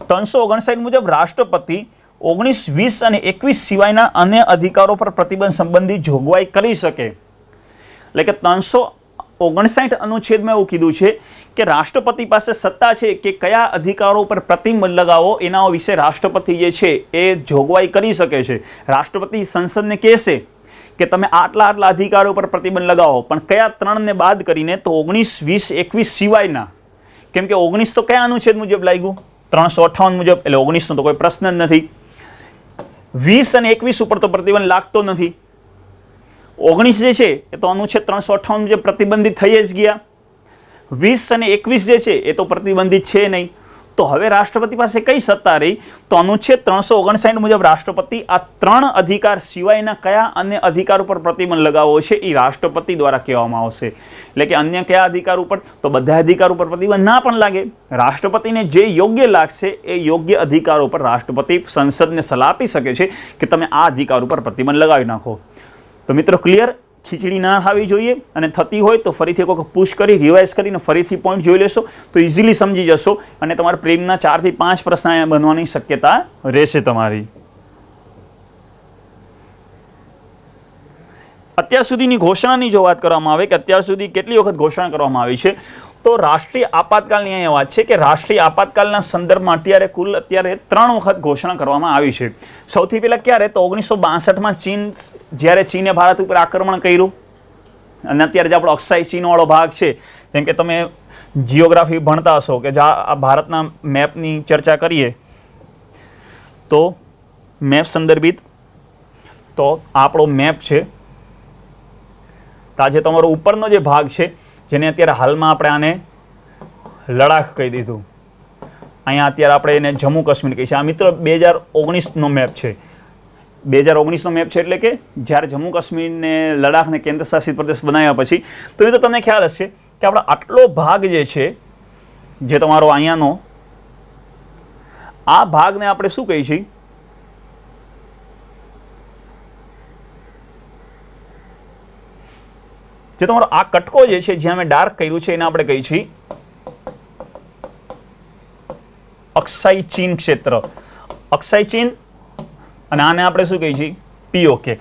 359 મુજબ રાષ્ટ્રપતિ 19, 20 અને 21 સિવાયના અન્ય અધિકારો પર પ્રતિબંધ સંબંધી જોગવાઈ કરી શકે. એટલે કે 359 અનુચ્છેદમાં એવું કીધું છે કે રાષ્ટ્રપતિ પાસે સત્તા છે કે કયા અધિકારો પર પ્રતિબંધ લગાવો, એના વિશે રાષ્ટ્રપતિ જે છે એ જોગવાઈ કરી શકે છે. રાષ્ટ્રપતિ સંસદને કહેશે કે તમે આટલા અધિકારો પર પ્રતિબંધ લગાવો, પણ કયા 3 ને બાદ કરીને? તો 19, 20, 21 સિવાયના. કેમ કે 19 તો કયા અનુચ્છેદ મુજબ લાગ્યું? 358 મુજબ, એટલે 19 નો તો કોઈ પ્રશ્ન જ નથી. 20 અને 21 ઉપર તો પ્રતિબંધ લાગતો નથી. 19 જે છે એ તો અનુચ્છેદ 358 મુજબ પ્રતિબંધિત થઈ જ ગયા. 20 અને 21 જે છે એ તો પ્રતિબંધિત છે નહીં. તો હવે રાષ્ટ્રપતિ પાસે કઈ સત્તા રહી? તો અનુચ્છેદ 359 મુજબ રાષ્ટ્રપતિ આ 3 અધિકાર સિવાયના કયા અન્ય અધિકાર ઉપર પ્રતિબંધ લગાવવો છે એ રાષ્ટ્રપતિ દ્વારા કહેવામાં આવશે. એટલે કે અન્ય કયા અધિકાર ઉપર? તો બધા અધિકાર ઉપર પ્રતિબંધ ના પણ લાગે. રાષ્ટ્રપતિને જે યોગ્ય લાગશે એ યોગ્ય અધિકારો પર રાષ્ટ્રપતિ સંસદને સલાહ આપી શકે છે કે તમે આ અધિકાર ઉપર પ્રતિબંધ લગાવી નાખો. તો મિત્રો ક્લિયર? ખીચડી ના થવી જોઈએ, અને થતી હોય તો ફરીથી એક વખત પુશ કરી રિવાઇઝ કરીને ફરીથી પોઈન્ટ જોઈ લેશો તો ઇઝીલી સમજી જશો, અને તમારા પ્રેમના 4 થી 5 પ્રશ્ન અહીંયા બનવાની શક્યતા રહેશે તમારી. અત્યાર સુધીની ઘોષણાની જો વાત કરવામાં આવે કે અત્યાર સુધી કેટલી વખત ઘોષણા કરવામાં આવી છે, તો રાષ્ટ્રીય આપાતકાલની અહીંયા વાત છે કે રાષ્ટ્રીય આપાતકાલના સંદર્ભમાં અત્યારે 3 વખત ઘોષણા કરવામાં આવી છે. સૌથી પહેલા ક્યારે? તો 1962માં જ્યારે ચીને ભારત ઉપર આક્રમણ કર્યું, અને અત્યારે જે આપણો અક્ષાઈ ચીનવાળો ભાગ છે, જેમ કે તમે જિયોગ્રાફી ભણતા હશો કે આ ભારતના મેપની ચર્ચા કરીએ તો મેપ સંદર્ભિત, તો આપણો મેપ છે. તો આજે તમારો ઉપરનો જે ભાગ છે, જેને અત્યારે હાલમાં આપણે આને લડાખ કહી દીધું, અહીંયા અત્યારે આપણે એને જમ્મુ કાશ્મીર કહીએ છીએ. આ મિત્રો 2019નો મેપ છે. 2019નો મેપ છે એટલે કે જ્યારે જમ્મુ કાશ્મીરને લડાખને કેન્દ્ર શાસિત પ્રદેશ બનાવ્યા પછી, તો એ તો તમને ખ્યાલ હશે કે આપણો આટલો ભાગ જે છે, જે તમારો અહીંયાનો આ ભાગને આપણે શું કહીએ છીએ? જે તમારો આ કટકો જે છે, જ્યાં મેં ડાર્ક કર્યું છે, એને આપણે કહીએ છીએ અક્ષાઈ ચીન ક્ષેત્ર. અક્ષાઈ ચીન, અને આને આપણે શું કહીએ છીએ? પીઓકે.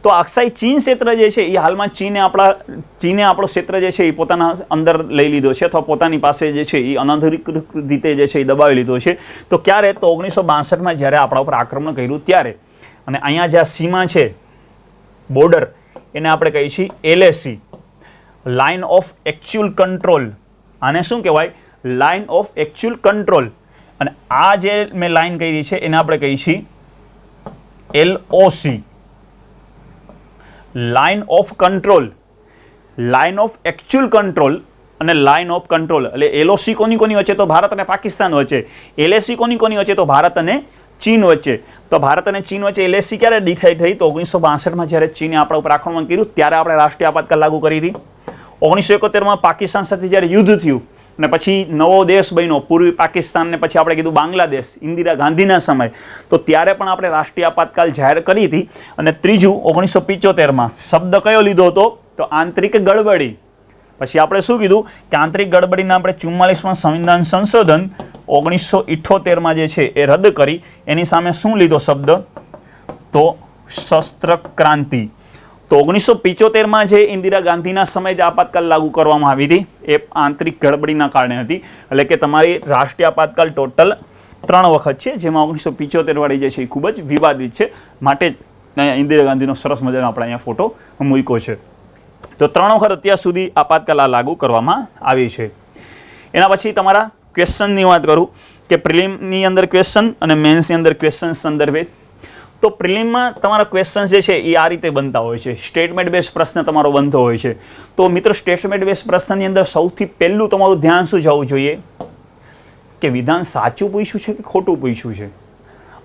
તો અક્ષાઈ ચીન ક્ષેત્ર જે છે એ હાલમાં ચીને આપણો ક્ષેત્ર જે છે એ પોતાના અંદર લઈ લીધો છે, અથવા પોતાની પાસે જે છે એ અનધિકૃત રીતે જે છે એ દબાવી લીધો છે. તો ક્યારે? તો 1962માં જ્યારે આપણા ઉપર આક્રમણ કર્યું ત્યારે. અને અહીંયા જે આ સીમા છે, બોર્ડર, એને આપણે કહીએ છીએ LAC, line of actual control. આને શું કહેવાય? Line of actual control. અને આ જે મેં લાઇન કરી છે એને આપણે કહીએ છીએ LOC, line of control. Line of actual control અને લાઇન ઓફ કંટ્રોલ, એટલે LOC કોની વચ્ચે? તો ભારત અને પાકિસ્તાન વચ્ચે. LAC કોની વચ્ચે? તો ભારત અને ચીન વચ્ચે. તો ભારત અને ચીન વચ્ચે LAC ક્યારે ડિસાઇડ થઈ? તો 1962માં જ્યારે ચીને આપણા ઉપર આક્રમણ કર્યું ત્યારે આપણે રાષ્ટ્રીય આપાતકાલ લાગુ કરી હતી. 1971માં પાકિસ્તાન સાથે જ્યારે યુદ્ધ થયું અને પછી નવો દેશ બન્યો પૂર્વી પાકિસ્તાનને, પછી આપણે કીધું બાંગ્લાદેશ, ઇન્દિરા ગાંધીના સમય, તો ત્યારે પણ આપણે રાષ્ટ્રીય આપાતકાલ જાહેર કરી હતી. અને ત્રીજું 1975માં શબ્દ કયો લીધો હતો? તો આંતરિક ગડબડી. પછી આપણે શું કીધું કે આંતરિક ગડબડીના આપણે 44માં સંવિધાન સંશોધન 1978માં જે છે એ રદ કરી, એની સામે શું લીધો શબ્દ? તો શસ્ત્ર ક્રાંતિ. તો 1975માં જે ઇન્દિરા ગાંધીના સમયે જે આપાતકાલ લાગુ કરવામાં આવી હતી એ આંતરિક ગડબડીના કારણે હતી. એટલે કે તમારી રાષ્ટ્રીય આપાતકાલ ટોટલ 3 વખત છે, જેમાં 1975 વાળી જે છે એ ખૂબ જ વિવાદિત છે. માટે અહીંયા ઇન્દિરા ગાંધીનો સરસ મજાનો આપણે અહીંયા ફોટો મૂક્યો છે. તો 3 વખત અત્યાર સુધી આપાતકાલ લાગુ કરવામાં આવી છે. એના પછી તમારા ક્વેશ્ચનની વાત કરું કે પ્રિલિમની અંદર ક્વેશ્ચન અને મેન્સની અંદર ક્વેશ્ચન સંદર્ભે. તો પ્રિલિમમાં તમારા ક્વેશ્ચન જે છે એ આ રીતે બનતા હોય છે. સ્ટેટમેન્ટ બેઝ પ્રશ્ન તમારો બનતો હોય છે. તો મિત્રો સ્ટેટમેન્ટ બેઝ પ્રશ્નની અંદર સૌથી પહેલું તમારું ધ્યાન શું જવું જોઈએ કે વિધાન સાચું પૂછ્યું છે કે ખોટું પૂછ્યું છે.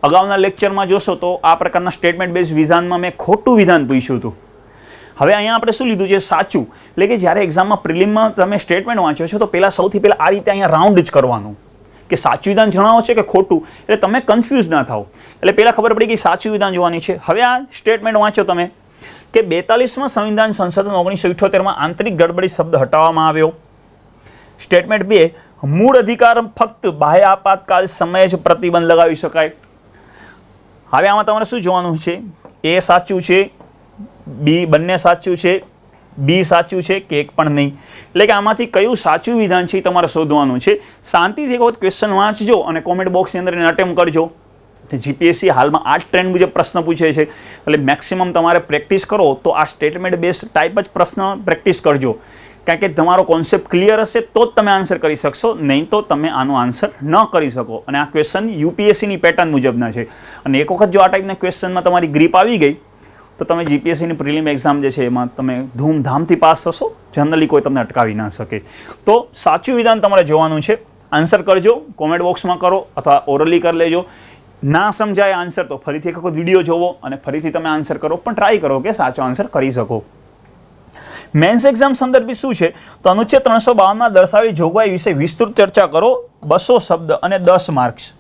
અગાઉના લેક્ચરમાં જોશો તો આ પ્રકારના સ્ટેટમેન્ટ બેઝ વિધાનમાં મેં ખોટું વિધાન પૂછ્યું હતું. હવે અહીંયા આપણે શું લીધું છે? સાચું. એટલે કે જ્યારે એક્ઝામમાં પ્રિલિમમાં તમે સ્ટેટમેન્ટ વાંચો છો તો પહેલાં સૌથી પહેલાં આ રીતે અહીંયા રાઉન્ડ જ કરવાનું કે સાચું વિધાન જણાવો છે કે ખોટું, એટલે તમે કન્ફ્યુઝ ના થાવ. એટલે પહેલાં ખબર પડી કે સાચું વિધાન જોવાની છે. હવે આ સ્ટેટમેન્ટ વાંચો તમે કે 42માં સંવિધાન સંશોધન 1978માં આંતરિક ગડબડી શબ્દ હટાવવામાં આવ્યો. સ્ટેટમેન્ટ 2, મૂળ અધિકાર ફક્ત બાહ્ય આપાતકાલ સમયે જ પ્રતિબંધ લગાવી શકાય. હવે આમાં તમારે શું જોવાનું છે? એ સાચું છે, બી બંને સાચું છે, બી સાચું છે કે એક પણ નહીં. એટલે કે આમાંથી કયું સાચું વિધાન છે એ તમારે શોધવાનું છે. શાંતિથી એક વખત ક્વેશ્ચન વાંચજો અને કોમેન્ટ બોક્સની અંદર એને અટેમ્પ કરજો. જીપીએસસી હાલમાં આ ટ્રેન્ડ મુજબ પ્રશ્ન પૂછે છે, એટલે મેક્સિમમ તમારે પ્રેક્ટિસ કરો તો આ સ્ટેટમેન્ટ બેઝ ટાઈપ જ પ્રશ્ન પ્રેક્ટિસ કરજો. કારણ કે તમારો કોન્સેપ્ટ ક્લિયર હશે તો જ તમે આન્સર કરી શકશો, નહીં તો તમે આનો આન્સર ન કરી શકો. અને આ ક્વેશ્ચન યુપીએસસીની પેટર્ન મુજબના છે. અને એક વખત જો આ ટાઈપના ક્વેશ્ચનમાં તમારી ગ્રીપ આવી ગઈ તો તમે જીપીએસસીની પ્રિલિમ એક્ઝામ જે છે એમાં તમે ધૂમધામથી પાસ થશો. જનરલી કોઈ તમને અટકાવી ના શકે. તો સાચું વિધાન તમારે જોવાનું છે. આન્સર કરજો, કોમેન્ટ બોક્સમાં કરો અથવા ઓરલી કરી લેજો. ના સમજાય આન્સર તો ફરીથી એક વખત વિડીયો જોવો અને ફરીથી તમે આન્સર કરો, પણ ટ્રાય કરો કે સાચો આન્સર કરી શકો. મેન્સ એક્ઝામ સંદર્ભે શું છે? તો અનુચ્છેદ 352માં દર્શાવેલી જોગવાઈ વિશે વિસ્તૃત ચર્ચા કરો. 200 શબ્દ અને 10 માર્ક્સ.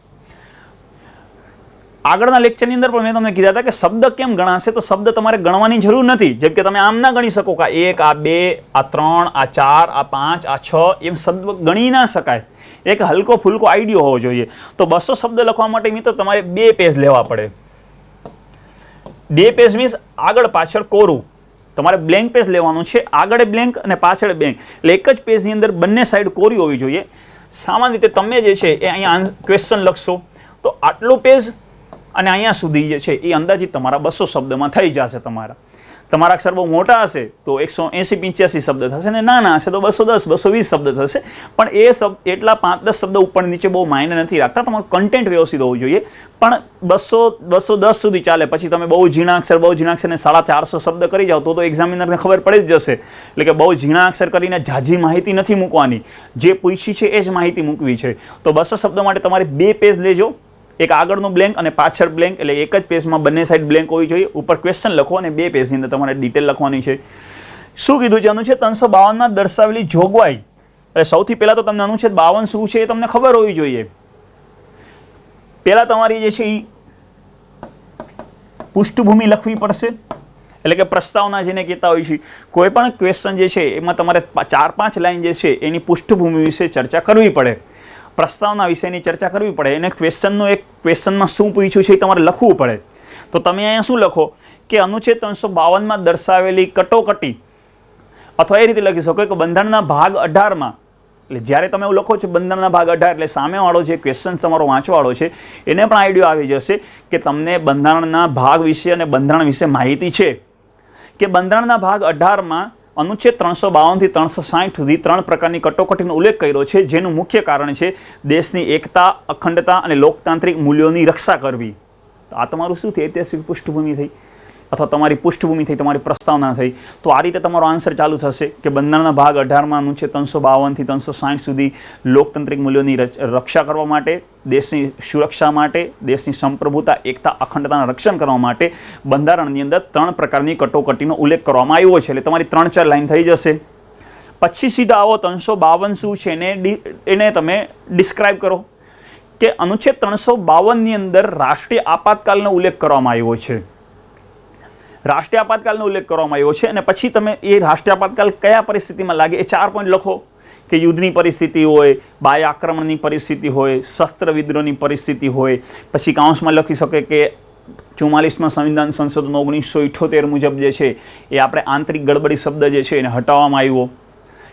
આગળના લેક્ચરની અંદર પણ મેં તમને કીધા હતા કે શબ્દ કેમ ગણાશે, તો શબ્દ તમારે ગણવાની જરૂર નથી. જેમ કે તમે આમ ના ગણી શકો કે આ 1, આ 2, આ 3, આ 4, આ 5, આ 6 એમ શબ્દ ગણી ના શકાય. એક હલકો ફૂલકો આઈડિયો હોવો જોઈએ. તો 200 શબ્દ લખવા માટે મિત્રો તમારે 2 પેજ લેવા પડે. 2 પેજ મીન્સ આગળ પાછળ કોરું. તમારે બ્લેન્ક પેજ લેવાનું છે, આગળ બ્લેન્ક અને પાછળ બ્લેન્ક. એટલે એક જ પેજની અંદર બંને સાઈડ કોરી હોવી જોઈએ. સામાન્ય રીતે તમે જે છે એ અહીંયા ક્વેશ્ચન લખશો તો આટલું પેજ અને અહીંયા સુધી જે છે એ અંદાજિત તમારા 200 શબ્દમાં થઈ જશે. તમારા અક્ષર બહુ મોટા હશે તો 180-85 શબ્દ થશે, ને નાના હશે તો 210-220 શબ્દ થશે. પણ એ શબ્દ એટલા 5-10 શબ્દ ઉપર નીચે બહુ માયને નથી રાખતા. તમારું કન્ટેન્ટ વ્યવસ્થિત હોવું જોઈએ. પણ 200-210 સુધી ચાલે. પછી તમે બહુ ઝીણા અક્ષરને 450 શબ્દ કરી જાઓ તો એક્ઝામિનરને ખબર પડી જ જશે. એટલે કે બહુ ઝીણા અક્ષર કરીને ઝાઝી માહિતી નથી મૂકવાની, જે પૂછી છે એ જ માહિતી મૂકવી છે. તો 200 શબ્દ માટે તમારે 2 પેજ લેજો, એક આગળનું બ્લેન્ક અને પાછળ બ્લેન્ક. એટલે એક જ પેજમાં બંને સાઈડ બ્લેન્ક હોવી જોઈએ. ઉપર ક્વેશ્ચન લખો અને 2 પેજની અંદર તમારે ડિટેલ લખવાની છે. શું કીધું છે? અનુચ્છેદ 352માં દર્શાવેલી જોગવાઈ. એટલે સૌથી પહેલાં તો તમને અનુચ્છેદ 52 શું છે એ તમને ખબર હોવી જોઈએ. પહેલાં તમારી જે છે એ પૃષ્ઠભૂમિ લખવી પડશે. એટલે કે પ્રસ્તાવના જેને કહેતા હોય છે. કોઈ પણ ક્વેશ્ચન જે છે એમાં તમારે 4-5 લાઈન જે છે એની પૃષ્ઠભૂમિ વિશે ચર્ચા કરવી પડે. પ્રસ્તાવના વિશેની ચર્ચા કરવી પડે. એને ક્વેશ્ચનમાં શું પૂછ્યું છે એ તમારે લખવું પડે. તો તમે અહીંયા શું લખો કે અનુચ્છેદ 352માં દર્શાવેલી કટોકટી, અથવા એ રીતે લખી શકો કે બંધારણના ભાગ 18માં. એટલે જ્યારે તમે એવું લખો છો બંધારણના ભાગ 18 એટલે સામેવાળો જે ક્વેશ્ચન તમારો વાંચવાળો છે એને પણ આઈડિયો આવી જશે કે તમને બંધારણના ભાગ વિશે અને બંધારણ વિશે માહિતી છે. કે બંધારણના ભાગ 18માં અનુચ્છેદ 352 થી 360 સુધી 3 પ્રકારની કટોકટીનો ઉલ્લેખ કર્યો છે, જેનું મુખ્ય કારણ છે દેશની એકતા, અખંડતા અને લોકતાંત્રિક મૂલ્યોની રક્ષા કરવી. તો આ તમારું શું થઈ? ઐતિહાસિક પૃષ્ઠભૂમિ થઈ, અથવા તમારી પૃષ્ઠભૂમિ થઈ, તમારી પ્રસ્તાવના થઈ. તો આ રીતે તમારો આન્સર ચાલુ થશે કે બંધારણના ભાગ 18માં અનુચ્છેદ 352 થી 360 સુધી લોકતાંત્રિક મૂલ્યોની રક્ષા કરવા માટે, દેશની સુરક્ષા માટે, દેશની સંપ્રભુતા, એકતા, અખંડતાના રક્ષણ કરવા માટે બંધારણની અંદર 3 પ્રકારની કટોકટીનો ઉલ્લેખ કરવામાં આવ્યો છે. એટલે તમારી 3-4 લાઈન થઈ જશે. પછી સીધા આવો 352 શું છે એને તમે ડિસ્ક્રાઇબ કરો. કે અનુચ્છેદ 352ની અંદર રાષ્ટ્રીય આપાતકાલનો ઉલ્લેખ કરવામાં આવ્યો છે. રાષ્ટ્રીય આપાતકાલનો ઉલ્લેખ કરવામાં આવ્યો છે. અને પછી તમે એ રાષ્ટ્રીય આપાતકાલ કયા પરિસ્થિતિમાં લાગે એ 4 પોઈન્ટ લખો. કે યુદ્ધની પરિસ્થિતિ હોય, બાહ્ય આક્રમણની પરિસ્થિતિ હોય, શસ્ત્ર વિદ્રોહની પરિસ્થિતિ હોય. પછી કાઉન્સમાં લખી શકે કે 44માં સંવિધાન સંશોધન 1978 મુજબ જે છે એ આપણે આંતરિક ગડબડી શબ્દ જે છે એને હટાવવામાં આવ્યો.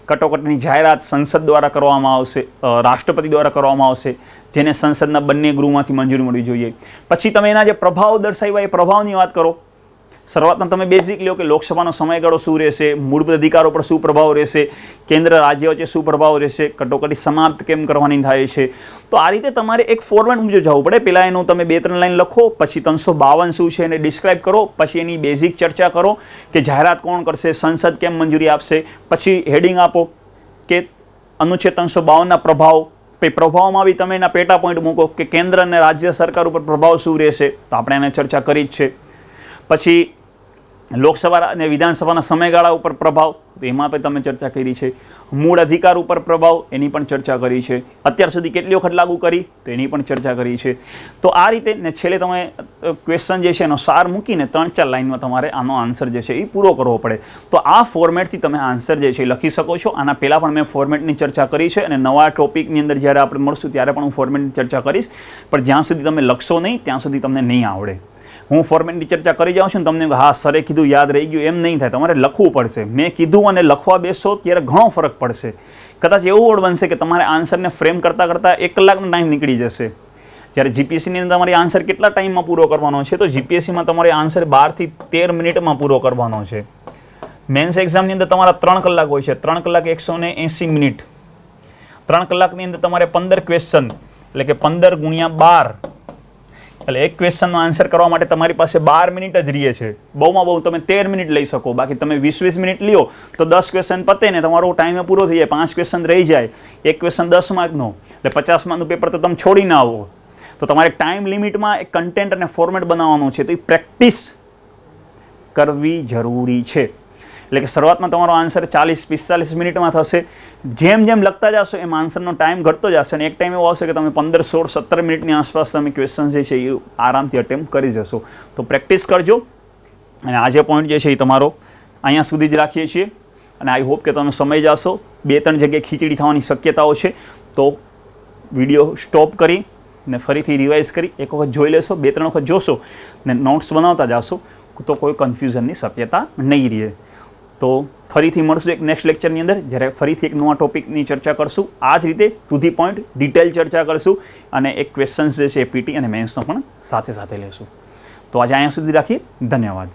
કટોકટીની જાહેરાત સંસદ દ્વારા કરવામાં આવશે, રાષ્ટ્રપતિ દ્વારા કરવામાં આવશે, જેને સંસદના બંને ગૃહમાંથી મંજૂરી મળવી જોઈએ. પછી તમે એના જે પ્રભાવ દર્શાવ્યા એ પ્રભાવની વાત કરો. શરૂઆતમાં તમે બેઝિક લ્યો કે લોકસભાનો સમયગાળો શું રહેશે, મૂળભૂત અધિકારો પર શું પ્રભાવ રહેશે, કેન્દ્ર રાજ્ય વચ્ચે શું પ્રભાવ રહેશે, કટોકટી સમાપ્ત કેમ કરવાની થાય છે. તો આ રીતે તમારે એક ફોર્મેટ મુજબ જવું પડે. પહેલાં એનું તમે 2-3 લાઈન લખો, પછી 352 શું છે એને ડિસ્ક્રાઇબ કરો, પછી એની બેઝિક ચર્ચા કરો કે જાહેરાત કોણ કરશે, સંસદ કેમ મંજૂરી આપશે. પછી હેડિંગ આપો કે અનુચ્છેદ 352ના પ્રભાવ. પ્રભાવમાં બી તમે એના પેટા પોઈન્ટ મૂકો કે કેન્દ્ર અને રાજ્ય સરકાર ઉપર પ્રભાવ શું રહેશે. તો આપણે એને ચર્ચા કરી જ છે. પછી લોકસભા અને વિધાનસભાના સમયગાળા ઉપર પ્રભાવ, તો એમાં પણ તમે ચર્ચા કરી છે. મૂળ અધિકાર ઉપર પ્રભાવ, એની પણ ચર્ચા કરી છે. અત્યાર સુધી કેટલી વખત લાગુ કરી, તો એની પણ ચર્ચા કરી છે. તો આ રીતે ને છેલ્લે તમે ક્વેશ્ચન જે છે એનો સાર મૂકીને 3-4 લાઇનમાં તમારે આનો આન્સર જે છે એ પૂરો કરવો પડે. તો આ ફોર્મેટથી તમે આન્સર જે છે એ લખી શકો છો. આના પહેલાં પણ મેં ફોર્મેટની ચર્ચા કરી છે અને નવા ટોપિકની અંદર જ્યારે આપણે મળશું ત્યારે પણ હું ફોર્મેટની ચર્ચા કરીશ. પણ જ્યાં સુધી તમે લખશો નહીં ત્યાં સુધી તમને નહીં આવડે. હું ફોર્મેટની ચર્ચા કરી જાઉં છું ને તમને હા સરે કીધું યાદ રહી ગયું એમ નહીં થાય. તમારે લખવું પડશે. મેં કીધું અને લખવા બેસો ત્યારે ઘણો ફરક પડશે. કદાચ એવું વર્ડ બનશે કે તમારે આન્સરને ફ્રેમ કરતાં કરતાં 1 કલાકનો ટાઈમ નીકળી જશે. જ્યારે જીપીએસસીની અંદર તમારી આન્સર કેટલા ટાઈમમાં પૂરો કરવાનો છે, તો જીપીએસસીમાં તમારે આન્સર 12 થી 13 મિનિટમાં પૂરો કરવાનો છે. મેન્સ એક્ઝામની અંદર તમારા 3 કલાક હોય છે. 3 કલાક 180 મિનિટ. 3 કલાકની અંદર તમારે 15 ક્વેશ્ચન, એટલે કે 15 ગુણ્યા 12, એટલે એક ક્વેશ્ચનનો આન્સર કરવા માટે તમારી પાસે 12 મિનિટ જ રહીએ છે. બહુમાં બહુ તમે 13 મિનિટ લઈ શકો. બાકી તમે 20 મિનિટ લ્યો તો 10 ક્વેશ્ચન પતે ને તમારો ટાઈમે પૂરો થઈ જાય. 5 ક્વેશ્ચન રહી જાય. એક ક્વેશ્ચન 10 માર્કનો, એટલે 50 માર્કનું પેપર તો તમે છોડીને આવો. તો તમારે ટાઈમ લિમિટમાં એક કન્ટેન્ટ અને ફોર્મેટ બનાવવાનું છે. તો એ પ્રેક્ટિસ કરવી જરૂરી છે. એટલે કે શરૂઆતમાં તમારો આન્સર 40-45 મિનિટમાં થશે. જેમ જેમ લખતા જશો એમ આન્સરનો ટાઈમ ઘટતો જશે અને એક ટાઈમ એવો આવશે કે તમે 15, 16, 17 મિનિટની આસપાસ તમે ક્વેશ્ચન જે છે એ આરામથી અટેમ્પ્ટ કરી જશો. તો પ્રેક્ટિસ કરજો. અને આજે પોઈન્ટ જે છે એ તમારો અહીંયા સુધી જ રાખીએ છીએ અને આઈ હોપ કે તમે સમય જશો. 2-3 જગ્યાએ ખીચડી થવાની શક્યતાઓ છે. તો વિડીયો સ્ટોપ કરી ને ફરીથી રિવાઇઝ કરી એક વખત જોઈ લેશો. 2-3 વખત જોશો ને નોટ્સ બનાવતા જશો તો કોઈ કન્ફ્યુઝનની શક્યતા નહીં રહે. તો ફરીથી મળશું એક નેક્સ્ટ લેક્ચરની અંદર, જ્યારે ફરીથી એક નવા ટોપિકની ચર્ચા કરશું. આ જ રીતે ટુ ધી પોઈન્ટ ડિટેલ ચર્ચા કરશું અને એક ક્વેશ્ચન્સ જે છે એ પીટી અને મેન્સનો પણ સાથે સાથે લેશું. તો આજે અહીંયા સુધી રાખીએ. ધન્યવાદ.